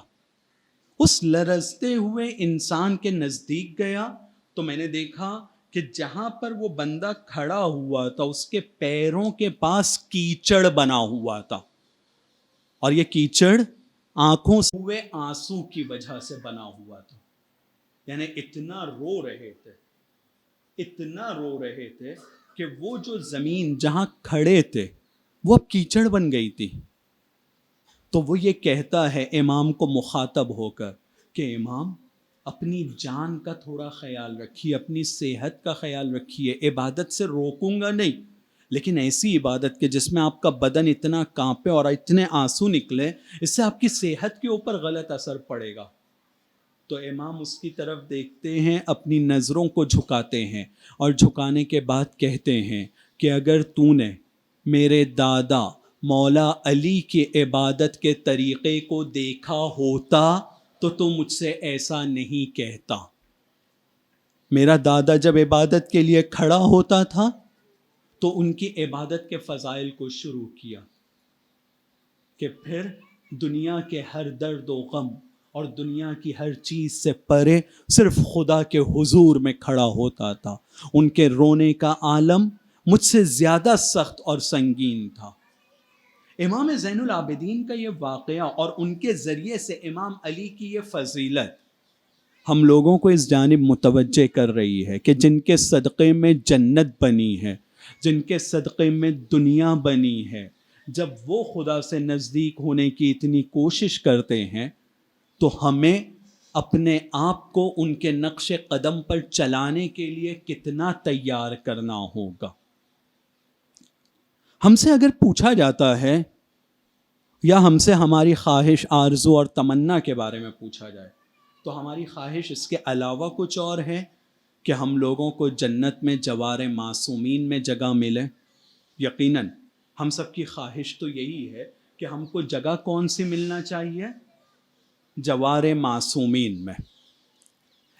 اس لرزتے ہوئے انسان کے نزدیک گیا تو میں نے دیکھا کہ جہاں پر وہ بندہ کھڑا ہوا تھا اس کے پیروں کے پاس کیچڑ بنا ہوا تھا، اور یہ کیچڑ آنکھوں سے ہوئے آنسو کی وجہ سے بنا ہوا تھا. یعنی اتنا رو رہے تھے، اتنا رو رہے تھے کہ وہ جو زمین جہاں کھڑے تھے وہ اب کیچڑ بن گئی تھی. تو وہ یہ کہتا ہے امام کو مخاطب ہو کر کہ امام اپنی جان کا تھوڑا خیال رکھیے، اپنی صحت کا خیال رکھیے، عبادت سے روکوں گا نہیں لیکن ایسی عبادت کہ جس میں آپ کا بدن اتنا کانپے اور اتنے آنسو نکلے، اس سے آپ کی صحت کے اوپر غلط اثر پڑے گا. تو امام اس کی طرف دیکھتے ہیں، اپنی نظروں کو جھکاتے ہیں، اور جھکانے کے بعد کہتے ہیں کہ اگر تو نے میرے دادا مولا علی کی عبادت کے طریقے کو دیکھا ہوتا تو مجھ سے ایسا نہیں کہتا. میرا دادا جب عبادت کے لیے کھڑا ہوتا تھا تو ان کی عبادت کے فضائل کو شروع کیا کہ پھر دنیا کے ہر درد و غم اور دنیا کی ہر چیز سے پرے صرف خدا کے حضور میں کھڑا ہوتا تھا. ان کے رونے کا عالم مجھ سے زیادہ سخت اور سنگین تھا. امام زین العابدین کا یہ واقعہ اور ان کے ذریعے سے امام علی کی یہ فضیلت ہم لوگوں کو اس جانب متوجہ کر رہی ہے کہ جن کے صدقے میں جنت بنی ہے، جن کے صدقے میں دنیا بنی ہے، جب وہ خدا سے نزدیک ہونے کی اتنی کوشش کرتے ہیں تو ہمیں اپنے آپ کو ان کے نقش قدم پر چلانے کے لیے کتنا تیار کرنا ہوگا. ہم سے اگر پوچھا جاتا ہے یا ہم سے ہماری خواہش، آرزو اور تمنا کے بارے میں پوچھا جائے تو ہماری خواہش اس کے علاوہ کچھ اور ہے کہ ہم لوگوں کو جنت میں جوار معصومین میں جگہ ملے. یقیناً ہم سب کی خواہش تو یہی ہے کہ ہم کو جگہ کون سی ملنا چاہیے؟ جوار معصومین میں.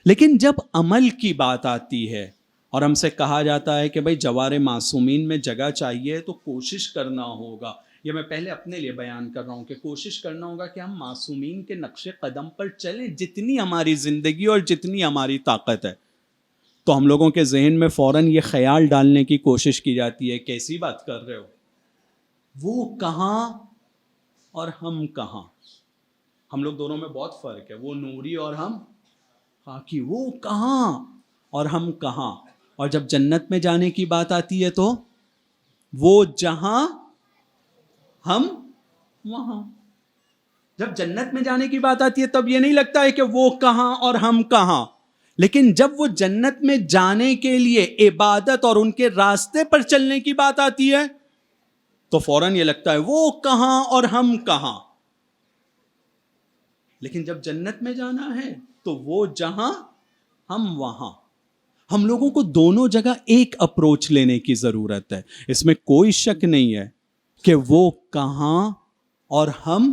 لیکن جب عمل کی بات آتی ہے اور ہم سے کہا جاتا ہے کہ بھائی جوار معصومین میں جگہ چاہیے تو کوشش کرنا ہوگا، یہ میں پہلے اپنے لیے بیان کر رہا ہوں کہ کوشش کرنا ہوگا کہ ہم معصومین کے نقش قدم پر چلیں جتنی ہماری زندگی اور جتنی ہماری طاقت ہے. تو ہم لوگوں کے ذہن میں فوراً یہ خیال ڈالنے کی کوشش کی جاتی ہے، کیسی بات کر رہے ہو، وہ کہاں اور ہم کہاں؟ ہم لوگ دونوں میں بہت فرق ہے، وہ نوری اور ہم خاکی. وہ کہاں اور ہم کہاں؟ اور جب جنت میں جانے کی بات آتی ہے تو وہ جہاں ہم وہاں. جب جنت میں جانے کی بات آتی ہے تب یہ نہیں لگتا ہے کہ وہ کہاں اور ہم کہاں، لیکن جب وہ جنت میں جانے کے لیے عبادت اور ان کے راستے پر چلنے کی بات آتی ہے تو فوراً یہ لگتا ہے وہ کہاں اور ہم کہاں. لیکن جب جنت میں جانا ہے تو وہ جہاں ہم وہاں. ہم لوگوں کو دونوں جگہ ایک اپروچ لینے کی ضرورت ہے. اس میں کوئی شک نہیں ہے کہ وہ کہاں اور ہم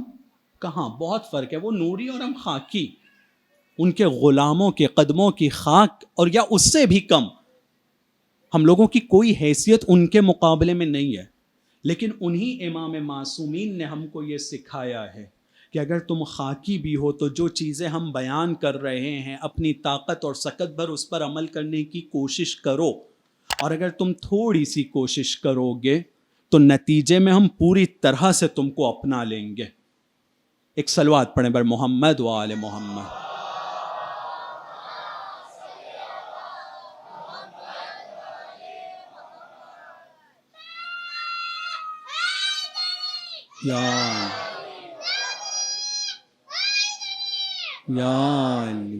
کہاں بہت فرق ہے. وہ نوری اور ہم خاکی، ان کے غلاموں کے قدموں کی خاک اور یا اس سے بھی کم. ہم لوگوں کی کوئی حیثیت ان کے مقابلے میں نہیں ہے، لیکن انہی امام معصومین نے ہم کو یہ سکھایا ہے کہ اگر تم خاکی بھی ہو تو جو چیزیں ہم بیان کر رہے ہیں اپنی طاقت اور سکت بھر اس پر عمل کرنے کی کوشش کرو، اور اگر تم تھوڑی سی کوشش کرو گے تو نتیجے میں ہم پوری طرح سے تم کو اپنا لیں گے. ایک صلوات پڑھیں بر محمد و آل محمد. یا علی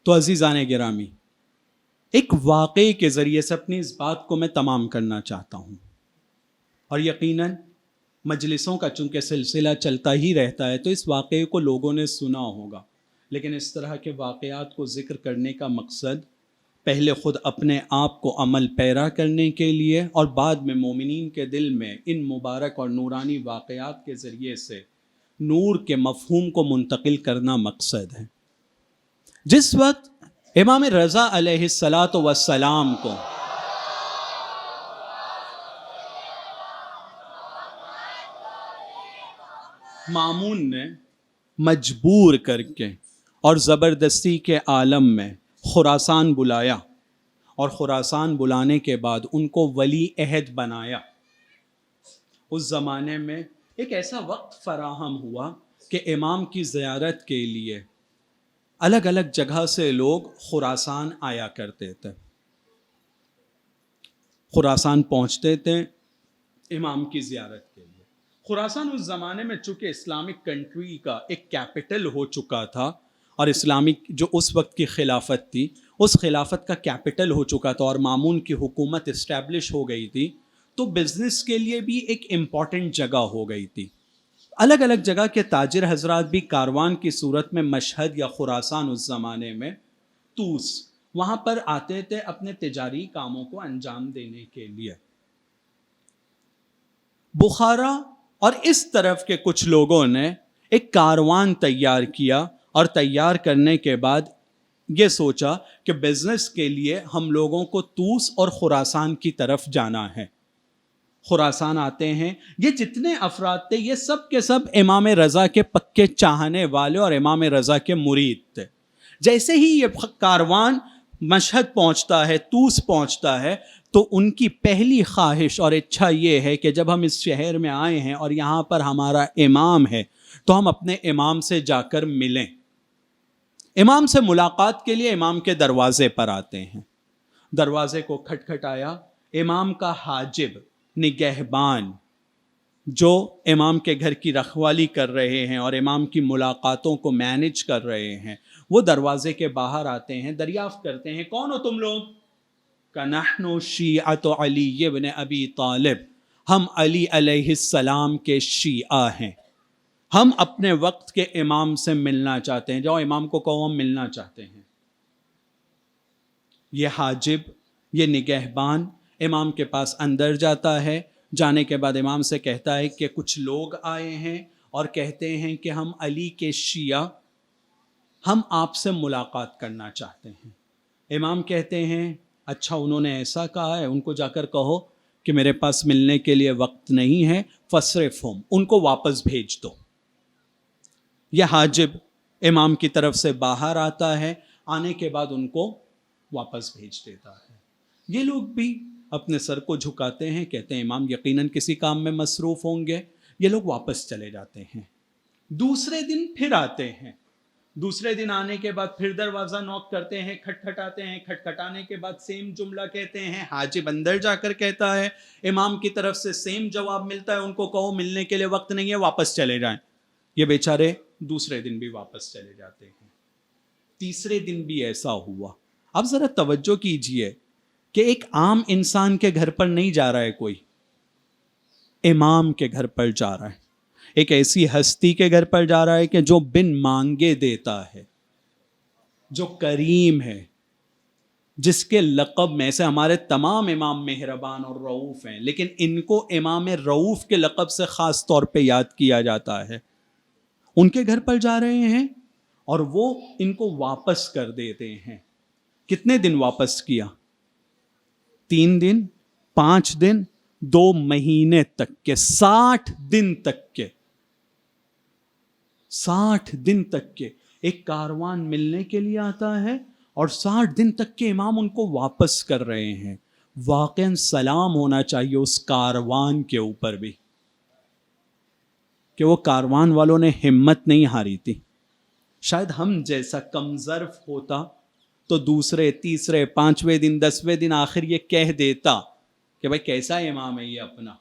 تو عزیزان گرامی، ایک واقعے کے ذریعے سے اپنی اس بات کو میں تمام کرنا چاہتا ہوں. اور یقیناً مجلسوں کا چونکہ سلسلہ چلتا ہی رہتا ہے تو اس واقعے کو لوگوں نے سنا ہوگا، لیکن اس طرح کے واقعات کو ذکر کرنے کا مقصد پہلے خود اپنے آپ کو عمل پیرا کرنے کے لیے اور بعد میں مومنین کے دل میں ان مبارک اور نورانی واقعات کے ذریعے سے نور کے مفہوم کو منتقل کرنا مقصد ہے. جس وقت امام رضا علیہ الصلاۃ والسلام کو مامون نے مجبور کر کے اور زبردستی کے عالم میں خراسان بلایا، اور خراسان بلانے کے بعد ان کو ولی عہد بنایا، اس زمانے میں ایک ایسا وقت فراہم ہوا کہ امام کی زیارت کے لیے الگ الگ جگہ سے لوگ خراسان آیا کرتے تھے. خراسان پہنچتے تھے امام کی زیارت کے لیے. خراسان اس زمانے میں چونکہ اسلامک کنٹری کا ایک کیپٹل ہو چکا تھا اور اسلامک جو اس وقت کی خلافت تھی اس خلافت کا کیپٹل ہو چکا تھا اور مامون کی حکومت اسٹیبلش ہو گئی تھی، تو بزنس کے لیے بھی ایک امپورٹنٹ جگہ ہو گئی تھی. الگ الگ جگہ کے تاجر حضرات بھی کاروان کی صورت میں مشہد یا خراسان اس زمانے میں طوس وہاں پر آتے تھے اپنے تجاری کاموں کو انجام دینے کے لیے. بخارا اور اس طرف کے کچھ لوگوں نے ایک کاروان تیار کیا اور تیار کرنے کے بعد یہ سوچا کہ بزنس کے لیے ہم لوگوں کو طوس اور خراسان کی طرف جانا ہے. خراسان آتے ہیں. یہ جتنے افراد تھے یہ سب کے سب امام رضا کے پکے چاہنے والے اور امام رضا کے مرید تھے. جیسے ہی یہ کاروان مشہد پہنچتا ہے، طوس پہنچتا ہے، تو ان کی پہلی خواہش اور اچھا یہ ہے کہ جب ہم اس شہر میں آئے ہیں اور یہاں پر ہمارا امام ہے تو ہم اپنے امام سے جا کر ملیں. امام سے ملاقات کے لیے امام کے دروازے پر آتے ہیں. دروازے کو کھٹکھٹایا. امام کا حاجب، نگہبان، جو امام کے گھر کی رکھوالی کر رہے ہیں اور امام کی ملاقاتوں کو مینیج کر رہے ہیں، وہ دروازے کے باہر آتے ہیں. دریافت کرتے ہیں کون ہو تم لوگ؟ کہ نحن شیعۃ علی ابن ابی طالب، ہم علی علیہ السلام کے شیعہ ہیں، ہم اپنے وقت کے امام سے ملنا چاہتے ہیں. جاؤ امام کو کہو ہم ملنا چاہتے ہیں. یہ حاجب، یہ نگہبان امام کے پاس اندر جاتا ہے. جانے کے بعد امام سے کہتا ہے کہ کچھ لوگ آئے ہیں اور کہتے ہیں کہ ہم علی کے شیعہ، ہم آپ سے ملاقات کرنا چاہتے ہیں. امام کہتے ہیں اچھا انہوں نے ایسا کہا ہے، ان کو جا کر کہو کہ میرے پاس ملنے کے لیے وقت نہیں ہے، فصرفہم، ان کو واپس بھیج دو. یہ حاجب امام کی طرف سے باہر آتا ہے. آنے کے بعد ان کو واپس بھیج دیتا ہے. یہ لوگ بھی اپنے سر کو جھکاتے ہیں، کہتے ہیں امام یقیناً کسی کام میں مصروف ہوں گے. یہ لوگ واپس چلے جاتے ہیں. دوسرے دن پھر آتے ہیں. دوسرے دن آنے کے بعد پھر دروازہ نوک کرتے ہیں، کھٹکھٹاتے ہیں. کھٹکھٹانے کے بعد سیم جملہ کہتے ہیں. حاجب اندر جا کر کہتا ہے، امام کی طرف سے سیم جواب ملتا ہے، ان کو کہو ملنے کے لیے وقت نہیں ہے، واپس چلے جائیں. یہ بیچارے دوسرے دن بھی واپس چلے جاتے ہیں. تیسرے دن بھی ایسا ہوا. اب ذرا توجہ کیجئے کہ ایک عام انسان کے گھر پر نہیں جا رہا ہے کوئی، امام کے گھر پر جا رہا ہے. ایک ایسی ہستی کے گھر پر جا رہا ہے کہ جو بن مانگے دیتا ہے، جو کریم ہے، جس کے لقب میں سے ہمارے تمام امام مہربان اور رؤوف ہیں، لیکن ان کو امام رؤوف کے لقب سے خاص طور پہ یاد کیا جاتا ہے. ان کے گھر پر جا رہے ہیں اور وہ ان کو واپس کر دیتے ہیں. کتنے دن واپس کیا؟ 3 دن، 5 دن، 2 مہینے تک کے، 60 دن تک کے، 60 دن تک کے ایک کاروان ملنے کے لیے آتا ہے اور 60 دن تک کے امام ان کو واپس کر رہے ہیں. واقعاً سلام ہونا چاہیے اس کاروان کے اوپر بھی کہ وہ کاروان والوں نے ہمت نہیں ہاری تھی. شاید ہم جیسا کم ظرف ہوتا تو دوسرے، تیسرے، 5ویں دن، 10ویں دن آخر یہ کہہ دیتا کہ بھائی کیسا امام ہے یہ اپنا،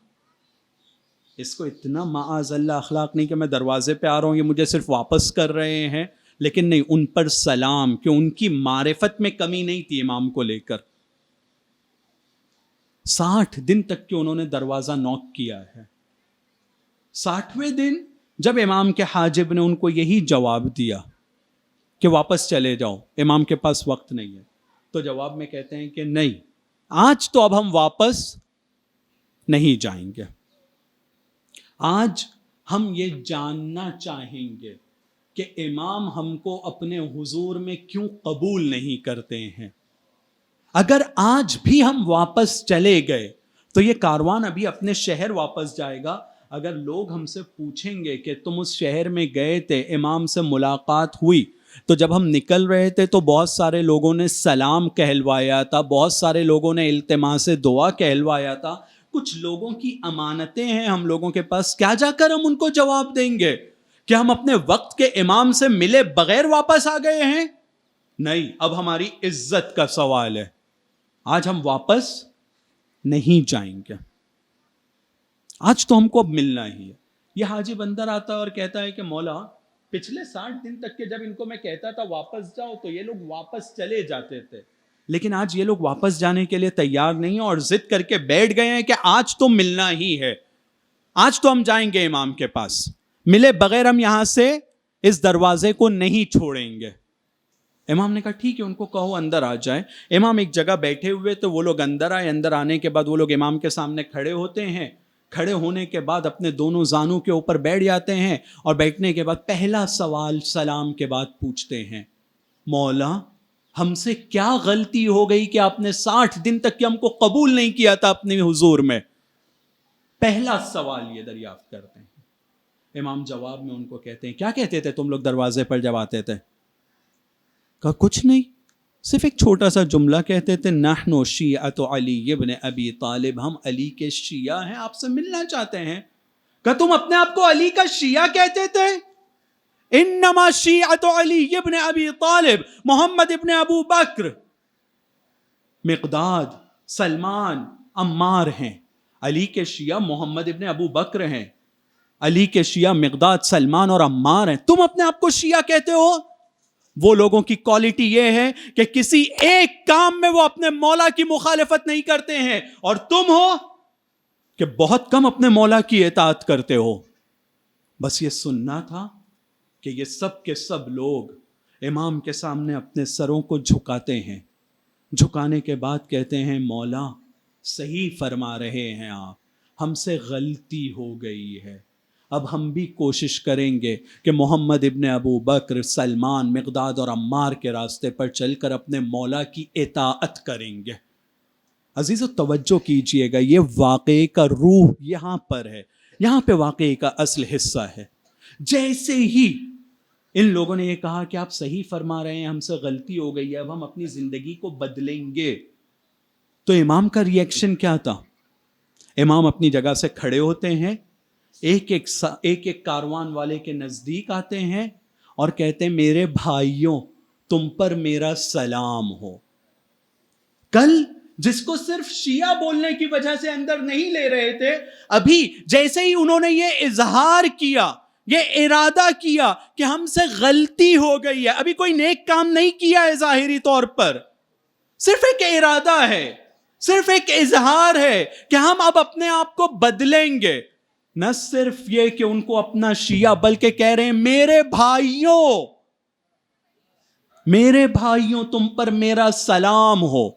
اس کو اتنا معاذ اللہ اخلاق نہیں کہ میں دروازے پہ آ رہا ہوں یہ مجھے صرف واپس کر رہے ہیں. لیکن نہیں، ان پر سلام، کہ ان کی معرفت میں کمی نہیں تھی امام کو لے کر. 60 دن تک کہ انہوں نے دروازہ نوک کیا ہے. 60ویں دن جب امام کے حاجب نے ان کو یہی جواب دیا کہ واپس چلے جاؤ، امام کے پاس وقت نہیں ہے، تو جواب میں کہتے ہیں کہ نہیں، آج تو اب ہم واپس نہیں جائیں گے. آج ہم یہ جاننا چاہیں گے کہ امام ہم کو اپنے حضور میں کیوں قبول نہیں کرتے ہیں. اگر آج بھی ہم واپس چلے گئے تو یہ کاروان ابھی اپنے شہر واپس جائے گا. اگر لوگ ہم سے پوچھیں گے کہ تم اس شہر میں گئے تھے، امام سے ملاقات ہوئی، تو جب ہم نکل رہے تھے تو بہت سارے لوگوں نے سلام کہلوایا تھا، بہت سارے لوگوں نے التماس دعا کہلوایا تھا. کچھ لوگوں کی امانتیں ہیں ہم لوگوں کے پاس، کیا جا کر ہم ان کو جواب دیں گے کہ ہم اپنے وقت کے امام سے ملے بغیر واپس آ گئے ہیں؟ نہیں، اب ہماری عزت کا سوال ہے. آج ہم واپس نہیں جائیں گے. آج تو ہم کو اب ملنا ہی ہے. یہ حاجی بندر آتا ہے اور کہتا ہے کہ مولا پچھلے 60 دن تک کے جب ان کو میں کہتا تھا واپس جاؤ تو یہ لوگ واپس چلے جاتے تھے، لیکن آج یہ لوگ واپس جانے کے لیے تیار نہیں ہیں اور ضد کر کے بیٹھ گئے ہیں کہ آج تو ملنا ہی ہے، آج تو ہم جائیں گے امام کے پاس، ملے بغیر ہم یہاں سے اس دروازے کو نہیں چھوڑیں گے. امام نے کہا ٹھیک ہے، ان کو کہو اندر آ جائے. امام ایک جگہ بیٹھے ہوئے تو وہ لوگ اندر آئے. اندر آنے کے بعد وہ لوگ امام کے سامنے کھڑے ہوتے ہیں. کھڑے ہونے کے بعد اپنے دونوں زانوں کے اوپر بیٹھ جاتے ہیں اور بیٹھنے کے بعد پہلا سوال سلام کے بعد پوچھتے ہیں، مولا ہم سے کیا غلطی ہو گئی کہ آپ نے 60 دن تک کہ ہم کو قبول نہیں کیا تھا اپنے حضور میں؟ پہلا سوال یہ دریافت کرتے ہیں. امام جواب میں ان کو کہتے ہیں، کیا کہتے تھے تم لوگ دروازے پر جب آتے تھے؟ کہا کچھ نہیں، صرف ایک چھوٹا سا جملہ کہتے تھے، نحن شیعۃ علی ابن ابی طالب، ہم علی کے شیعہ ہیں، آپ سے ملنا چاہتے ہیں. کہ تم اپنے آپ کو علی کا شیعہ کہتے تھے؟ انما شیعۃ علی ابن ابی طالب، محمد ابن ابو بکر، مقداد، سلمان، عمار ہیں. علی کے شیعہ محمد ابن ابو بکر ہیں، علی کے شیعہ مقداد، سلمان اور عمار ہیں. تم اپنے آپ کو شیعہ کہتے ہو؟ وہ لوگوں کی کوالٹی یہ ہے کہ کسی ایک کام میں وہ اپنے مولا کی مخالفت نہیں کرتے ہیں، اور تم ہو کہ بہت کم اپنے مولا کی اطاعت کرتے ہو. بس یہ سننا تھا کہ یہ سب کے سب لوگ امام کے سامنے اپنے سروں کو جھکاتے ہیں. جھکانے کے بعد کہتے ہیں، مولا صحیح فرما رہے ہیں آپ، ہم سے غلطی ہو گئی ہے. اب ہم بھی کوشش کریں گے کہ محمد ابن ابو بکر، سلمان، مقداد اور عمار کے راستے پر چل کر اپنے مولا کی اطاعت کریں گے. عزیزو توجہ کیجئے گا، یہ واقعے کا روح یہاں پر ہے، یہاں پہ واقعے کا اصل حصہ ہے. جیسے ہی ان لوگوں نے یہ کہا کہ آپ صحیح فرما رہے ہیں، ہم سے غلطی ہو گئی ہے، اب ہم اپنی زندگی کو بدلیں گے، تو امام کا ری ایکشن کیا تھا؟ امام اپنی جگہ سے کھڑے ہوتے ہیں، ایک ایک کاروان والے کے نزدیک آتے ہیں اور کہتے ہیں، میرے بھائیوں تم پر میرا سلام ہو. کل جس کو صرف شیعہ بولنے کی وجہ سے اندر نہیں لے رہے تھے، ابھی جیسے ہی انہوں نے یہ اظہار کیا، یہ ارادہ کیا کہ ہم سے غلطی ہو گئی ہے، ابھی کوئی نیک کام نہیں کیا ہے ظاہری طور پر، صرف ایک ارادہ ہے، صرف ایک اظہار ہے کہ ہم اب اپنے آپ کو بدلیں گے. نہ صرف یہ کہ ان کو اپنا شیعہ، بلکہ کہہ رہے ہیں، میرے بھائیوں تم پر میرا سلام ہو.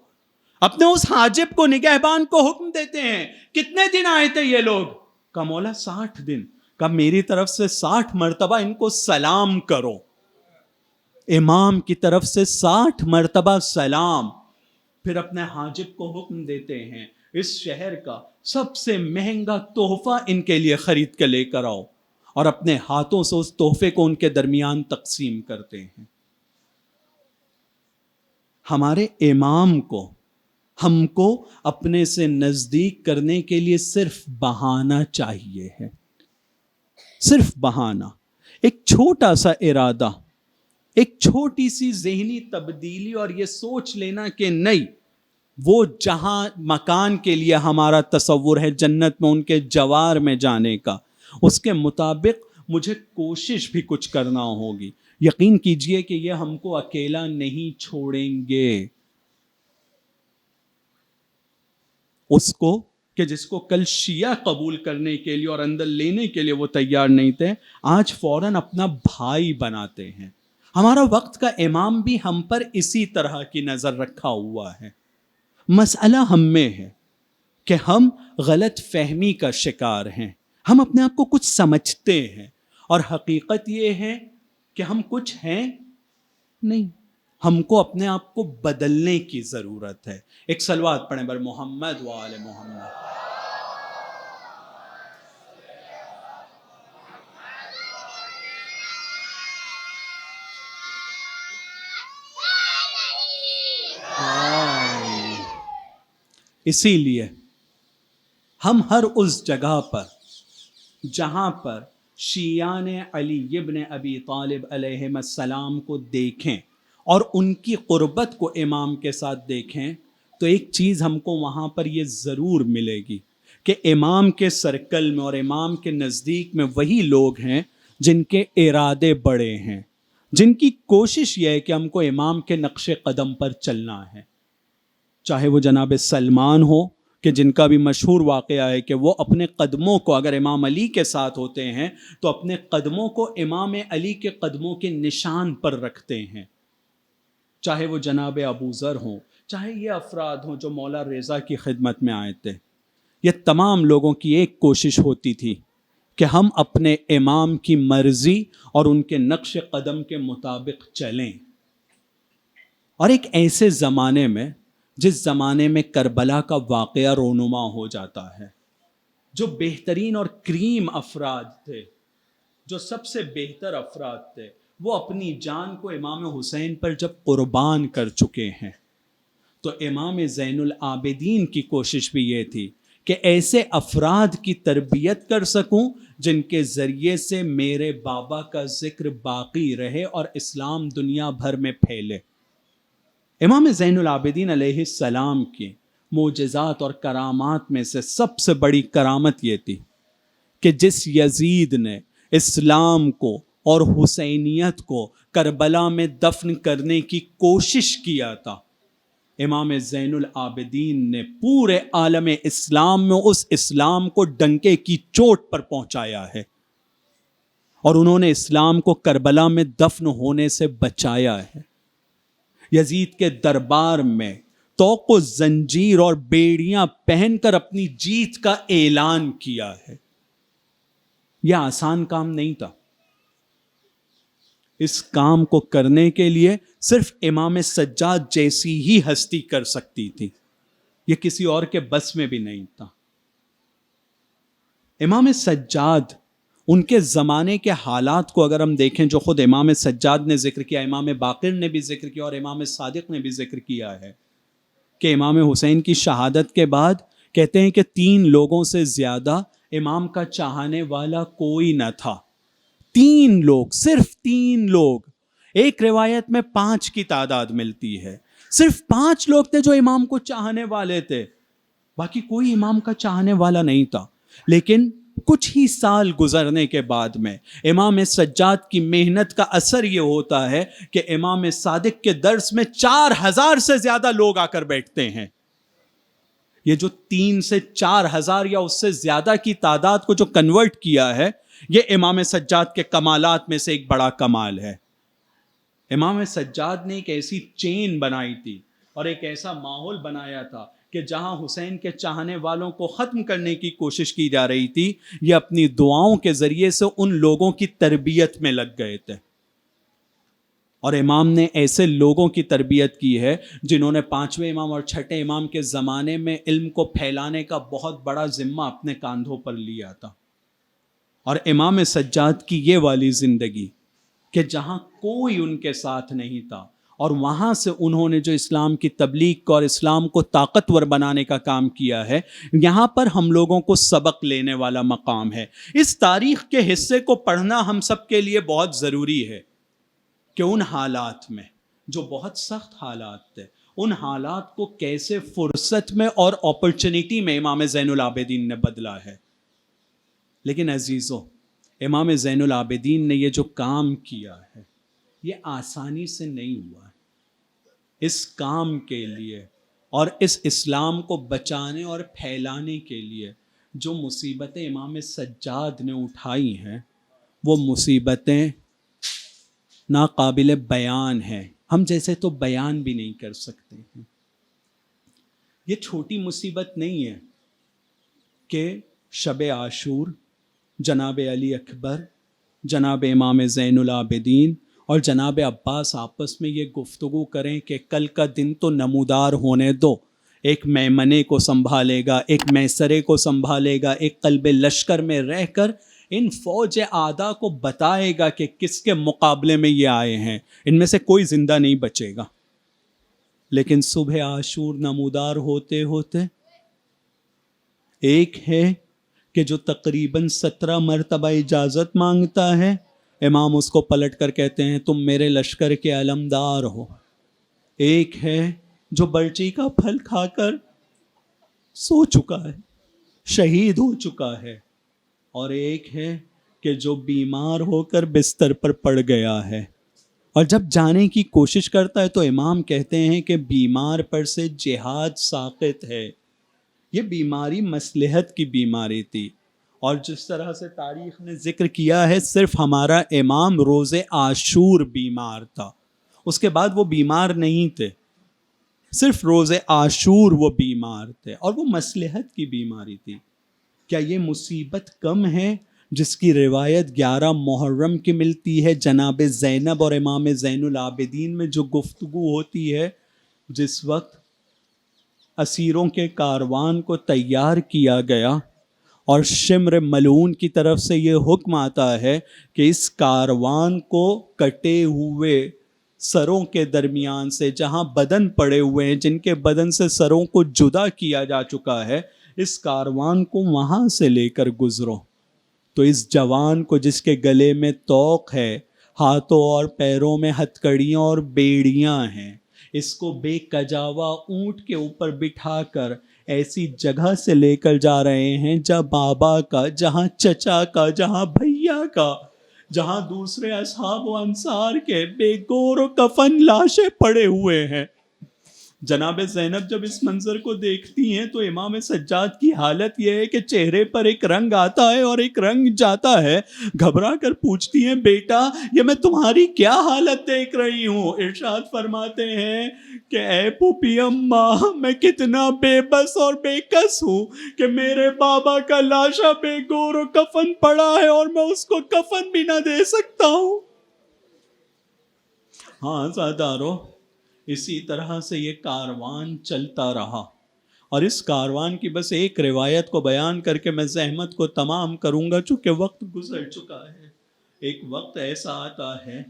اپنے اس حاجب کو، نگہبان کو حکم دیتے ہیں. کتنے دن آئے تھے یہ لوگ؟ کہا مولا 60 دن. کہا میری طرف سے 60 مرتبہ ان کو سلام کرو. امام کی طرف سے 60 مرتبہ سلام. پھر اپنے حاجب کو حکم دیتے ہیں، اس شہر کا سب سے مہنگا تحفہ ان کے لیے خرید کے لے کر آؤ، اور اپنے ہاتھوں سے اس تحفے کو ان کے درمیان تقسیم کرتے ہیں. ہمارے امام کو، ہم کو اپنے سے نزدیک کرنے کے لیے صرف بہانہ چاہیے ہے، صرف بہانہ. ایک چھوٹا سا ارادہ، ایک چھوٹی سی ذہنی تبدیلی، اور یہ سوچ لینا کہ نہیں، وہ جہاں مکان کے لیے ہمارا تصور ہے جنت میں ان کے جوار میں جانے کا، اس کے مطابق مجھے کوشش بھی کچھ کرنا ہوگی. یقین کیجئے کہ یہ ہم کو اکیلا نہیں چھوڑیں گے. اس کو کہ جس کو کل شیعہ قبول کرنے کے لیے اور اندر لینے کے لیے وہ تیار نہیں تھے، آج فوراً اپنا بھائی بناتے ہیں. ہمارا وقت کا امام بھی ہم پر اسی طرح کی نظر رکھا ہوا ہے. مسئلہ ہم میں ہے کہ ہم غلط فہمی کا شکار ہیں. ہم اپنے آپ کو کچھ سمجھتے ہیں، اور حقیقت یہ ہے کہ ہم کچھ ہیں نہیں. ہم کو اپنے آپ کو بدلنے کی ضرورت ہے. ایک صلوات پڑھیں بر محمد و آل محمد. اسی لیے ہم ہر اس جگہ پر جہاں پر شیعان علی ابن ابی طالب علیہ السلام کو دیکھیں اور ان کی قربت کو امام کے ساتھ دیکھیں، تو تو ایک چیز ہم کو وہاں پر یہ ضرور ملے گی کہ امام کے سرکل میں اور امام کے نزدیک میں وہی لوگ ہیں جن کے ارادے بڑے ہیں، جن کی کوشش یہ ہے کہ ہم کو امام کے نقش قدم پر چلنا ہے، چاہے وہ جناب سلمان ہو کہ جن کا بھی مشہور واقعہ ہے کہ وہ اپنے قدموں کو اگر امام علی کے ساتھ ہوتے ہیں تو اپنے قدموں کو امام علی کے قدموں کے نشان پر رکھتے ہیں، چاہے وہ جناب ابو ذر ہوں، چاہے یہ افراد ہوں جو مولا رضا کی خدمت میں آئے تھے، یہ تمام لوگوں کی ایک کوشش ہوتی تھی کہ ہم اپنے امام کی مرضی اور ان کے نقش قدم کے مطابق چلیں۔ اور ایک ایسے زمانے میں جس زمانے میں کربلا کا واقعہ رونما ہو جاتا ہے، جو بہترین اور کریم افراد تھے، جو سب سے بہتر افراد تھے، وہ اپنی جان کو امام حسین پر جب قربان کر چکے ہیں، تو امام زین العابدین کی کوشش بھی یہ تھی کہ ایسے افراد کی تربیت کر سکوں جن کے ذریعے سے میرے بابا کا ذکر باقی رہے اور اسلام دنیا بھر میں پھیلے۔ امام زین العابدین علیہ السلام کی معجزات اور کرامات میں سے سب سے بڑی کرامت یہ تھی کہ جس یزید نے اسلام کو اور حسینیت کو کربلا میں دفن کرنے کی کوشش کیا تھا، امام زین العابدین نے پورے عالم اسلام میں اس اسلام کو ڈنکے کی چوٹ پر پہنچایا ہے، اور انہوں نے اسلام کو کربلا میں دفن ہونے سے بچایا ہے۔ یزید کے دربار میں طوق و زنجیر اور بیڑیاں پہن کر اپنی جیت کا اعلان کیا ہے۔ یہ آسان کام نہیں تھا۔ اس کام کو کرنے کے لیے صرف امام سجاد جیسی ہی ہستی کر سکتی تھی، یہ کسی اور کے بس میں بھی نہیں تھا۔ امام سجاد، ان کے زمانے کے حالات کو اگر ہم دیکھیں جو خود امام سجاد نے ذکر کیا، امام باقر نے بھی ذکر کیا اور امام صادق نے بھی ذکر کیا ہے کہ امام حسین کی شہادت کے بعد کہتے ہیں کہ 3 لوگوں سے زیادہ امام کا چاہنے والا کوئی نہ تھا۔ 3 لوگ، صرف 3 لوگ، ایک روایت میں 5 کی تعداد ملتی ہے، صرف 5 لوگ تھے جو امام کو چاہنے والے تھے، باقی کوئی امام کا چاہنے والا نہیں تھا۔ لیکن کچھ ہی سال گزرنے کے بعد میں امام سجاد کی محنت کا اثر یہ ہوتا ہے کہ امام صادق کے درس میں 4000 سے زیادہ لوگ آ کر بیٹھتے ہیں۔ یہ جو 3 سے 4000 یا اس سے زیادہ کی تعداد کو جو کنورٹ کیا ہے، یہ امام سجاد کے کمالات میں سے ایک بڑا کمال ہے۔ امام سجاد نے ایک ایسی چین بنائی تھی اور ایک ایسا ماحول بنایا تھا کہ جہاں حسین کے چاہنے والوں کو ختم کرنے کی کوشش کی جا رہی تھی، یہ اپنی دعاؤں کے ذریعے سے ان لوگوں کی تربیت میں لگ گئے تھے۔ اور امام نے ایسے لوگوں کی تربیت کی ہے جنہوں نے 5ویں امام اور 6ٹھے امام کے زمانے میں علم کو پھیلانے کا بہت بڑا ذمہ اپنے کاندھوں پر لیا تھا۔ اور امام سجاد کی یہ والی زندگی کہ جہاں کوئی ان کے ساتھ نہیں تھا اور وہاں سے انہوں نے جو اسلام کی تبلیغ کو اور اسلام کو طاقتور بنانے کا کام کیا ہے، یہاں پر ہم لوگوں کو سبق لینے والا مقام ہے۔ اس تاریخ کے حصے کو پڑھنا ہم سب کے لیے بہت ضروری ہے کہ ان حالات میں جو بہت سخت حالات تھے، ان حالات کو کیسے فرصت میں اور اپرچونٹی میں امام زین العابدین نے بدلا ہے۔ لیکن عزیزو، امام زین العابدین نے یہ جو کام کیا ہے، یہ آسانی سے نہیں ہوا۔ اس کام کے لیے اور اس اسلام کو بچانے اور پھیلانے کے لیے جو مصیبتیں امام سجاد نے اٹھائی ہیں، وہ مصیبتیں ناقابل بیان ہیں، ہم جیسے تو بیان بھی نہیں کر سکتے ہیں۔ یہ چھوٹی مصیبت نہیں ہے کہ شب عاشور جناب علی اکبر، جناب امام زین العابدین اور جناب عباس آپس میں یہ گفتگو کریں کہ کل کا دن تو نمودار ہونے دو، ایک میمنے کو سنبھالے گا، ایک میسرے کو سنبھالے گا، ایک قلب لشکر میں رہ کر ان فوج اعداء کو بتائے گا کہ کس کے مقابلے میں یہ آئے ہیں، ان میں سے کوئی زندہ نہیں بچے گا۔ لیکن صبح عاشور نمودار ہوتے ہوتے ایک ہے کہ جو تقریباً 17 مرتبہ اجازت مانگتا ہے، امام اس کو پلٹ کر کہتے ہیں تم میرے لشکر کے علمدار ہو۔ ایک ہے جو برچی کا پھل کھا کر سو چکا ہے، شہید ہو چکا ہے، اور ایک ہے کہ جو بیمار ہو کر بستر پر پڑ گیا ہے، اور جب جانے کی کوشش کرتا ہے تو امام کہتے ہیں کہ بیمار پر سے جہاد ساقط ہے۔ یہ بیماری مصلحت کی بیماری تھی، اور جس طرح سے تاریخ نے ذکر کیا ہے صرف ہمارا امام روز عاشور بیمار تھا، اس کے بعد وہ بیمار نہیں تھے، صرف روز عاشور وہ بیمار تھے، اور وہ مصلحت کی بیماری تھی۔ کیا یہ مصیبت کم ہے جس کی روایت 11 محرم کی ملتی ہے؟ جناب زینب اور امام زین العابدین میں جو گفتگو ہوتی ہے، جس وقت اسیروں کے کاروان کو تیار کیا گیا اور شمر ملعون کی طرف سے یہ حکم آتا ہے کہ اس کاروان کو کٹے ہوئے سروں کے درمیان سے، جہاں بدن پڑے ہوئے ہیں، جن کے بدن سے سروں کو جدا کیا جا چکا ہے، اس کاروان کو وہاں سے لے کر گزرو۔ تو اس جوان کو جس کے گلے میں طوق ہے، ہاتھوں اور پیروں میں ہتھکڑیاں اور بیڑیاں ہیں، اس کو بے کجاوا اونٹ کے اوپر بٹھا کر ایسی جگہ سے لے کر جا رہے ہیں جہاں بابا کا، جہاں چچا کا، جہاں بھیا کا، جہاں دوسرے اصحاب و انصار کے بے گور و کفن لاشیں پڑے ہوئے ہیں۔ جناب زینب جب اس منظر کو دیکھتی ہیں تو امام سجاد کی حالت یہ ہے کہ چہرے پر ایک رنگ آتا ہے اور ایک رنگ جاتا ہے۔ گھبرا کر پوچھتی ہیں، بیٹا یہ میں تمہاری کیا حالت دیکھ رہی ہوں؟ ارشاد فرماتے ہیں کہ اے پھوپھی اماں، میں کتنا بے بس اور بے کس ہوں کہ میرے بابا کا لاشا بے گور و کفن پڑا ہے اور میں اس کو کفن بھی نہ دے سکتا ہوں۔ ہاں زادارو، اسی طرح سے یہ کاروان چلتا رہا، اور اس کاروان کی بس ایک روایت کو بیان کر کے میں زحمت کو تمام کروں گا، چونکہ وقت گزر چکا ہے۔ ایک وقت ایسا آتا ہے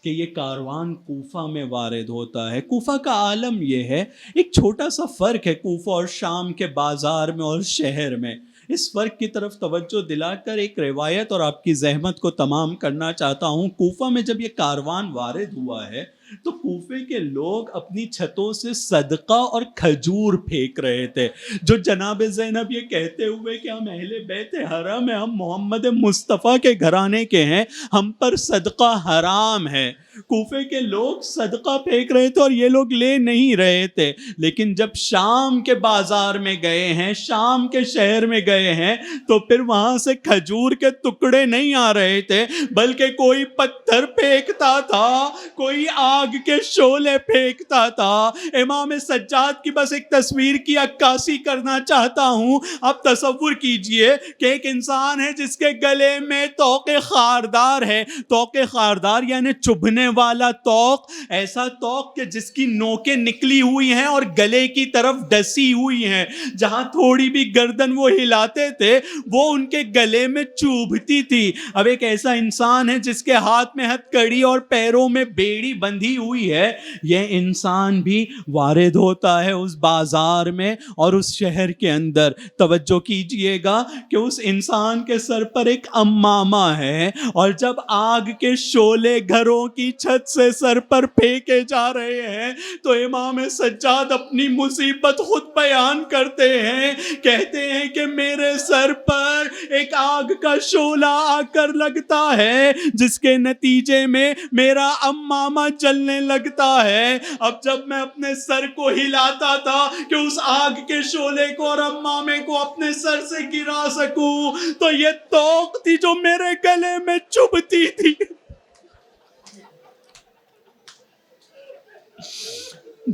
کہ یہ کاروان کوفہ میں وارد ہوتا ہے۔ کوفہ کا عالم یہ ہے، ایک چھوٹا سا فرق ہے کوفہ اور شام کے بازار میں اور شہر میں۔ اس فرق کی طرف توجہ دلا کر ایک روایت اور آپ کی زحمت کو تمام کرنا چاہتا ہوں۔ کوفہ میں جب یہ کاروان وارد ہوا ہے تو کوفے کے لوگ اپنی چھتوں سے صدقہ اور کھجور پھینک رہے تھے، جو جناب زینب یہ کہتے ہوئے کہ ہم اہل بیت حرم ہیں، ہم محمد مصطفیٰ کے گھرانے کے ہیں، ہم پر صدقہ حرام ہے۔ کوفے کے لوگ صدقہ پھینک رہے تھے اور یہ لوگ لے نہیں رہے تھے، لیکن جب شام کے بازار میں گئے ہیں، شام کے شہر میں گئے ہیں، تو پھر وہاں سے کھجور کے ٹکڑے نہیں آ رہے تھے، بلکہ کوئی پتھر پھینکتا تھا، کوئی آگ کے شعلے پھینکتا تھا۔ امام سجاد کی بس ایک تصویر کی عکاسی کرنا چاہتا ہوں۔ آپ تصور کیجئے کہ ایک انسان ہے جس کے گلے میں طوق خاردار ہے۔ طوق خاردار یعنی چبھنے والا طوق، ایسا طوق کہ جس کی نوکیں نکلی ہوئی ہیں اور گلے کی طرف ڈسی ہوئی ہیں، جہاں تھوڑی بھی گردن وہ ہلاتے تھے وہ ان کے گلے میں چوبھتی تھی۔ اب ایک ایسا انسان ہے جس کے ہاتھ میں ہتھکڑی اور پیروں میں بیڑی بندھی ہوئی ہے، یہ انسان بھی وارد ہوتا ہے اس بازار میں اور اس شہر کے اندر۔ توجہ کیجئے گا کہ اس انسان کے سر پر ایک امامہ ہے، اور جب آگ کے شعلے گھروں کی چھت سے سر پر پھینکے جا رہے ہیں تو امام سجاد اپنی مصیبت خود بیان کرتے ہیں، کہتے ہیں کہ میرے سر پر ایک آگ کا شعلہ آ کر لگتا ہے، جس کے نتیجے میں میرا امامہ جلنے لگتا ہے۔ اب جب میں اپنے سر کو ہلاتا تھا کہ اس آگ کے شعلے کو اور امامے کو اپنے سر سے گرا سکوں، تو یہ طوق تھی جو میرے گلے میں چبھتی تھی۔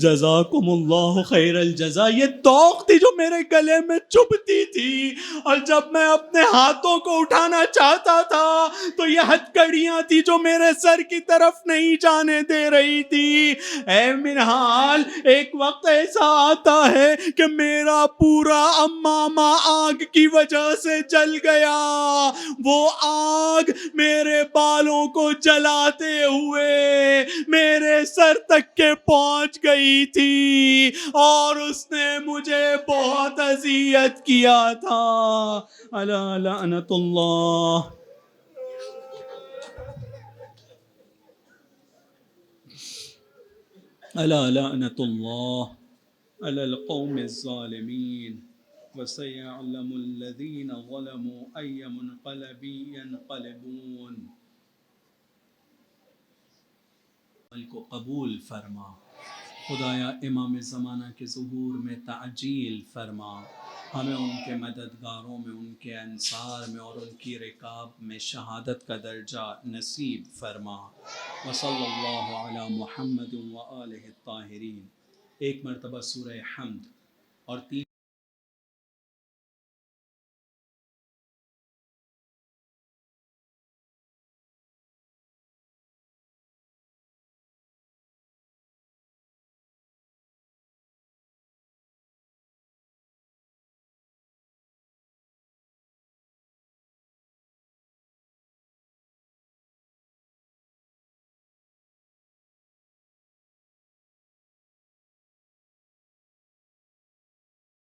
جزاکم اللہ خیر الجزا، یہ طوق تھی جو میرے گلے میں چبھتی تھی، اور جب میں اپنے ہاتھوں کو اٹھانا چاہتا تھا تو یہ ہتھکڑیاں تھی جو میرے سر کی طرف نہیں جانے دے رہی تھی۔ اے منہال، ایک وقت ایسا آتا ہے کہ میرا پورا امامہ آگ کی وجہ سے جل گیا، وہ آگ میرے بالوں کو جلاتے ہوئے میرے سر تک کے پہنچ گئی تھی، اور اس نے مجھے بہت اذیت کیا تھا۔ الا لعنت اللہ۔ الا لعنت اللہ۔ على القوم الظالمين وسيعلم الذين ظلموا أي منقلب ينقلبون. عمل کو قبول فرما خدایا، امام زمانہ کے ظہور میں تعجیل فرما، ہمیں ان کے مددگاروں میں، ان کے انصار میں اور ان کی رکاب میں شہادت کا درجہ نصیب فرما. وصلی اللہ علی محمد وآلہ الطاہرین. ایک مرتبہ سورہ حمد اور 3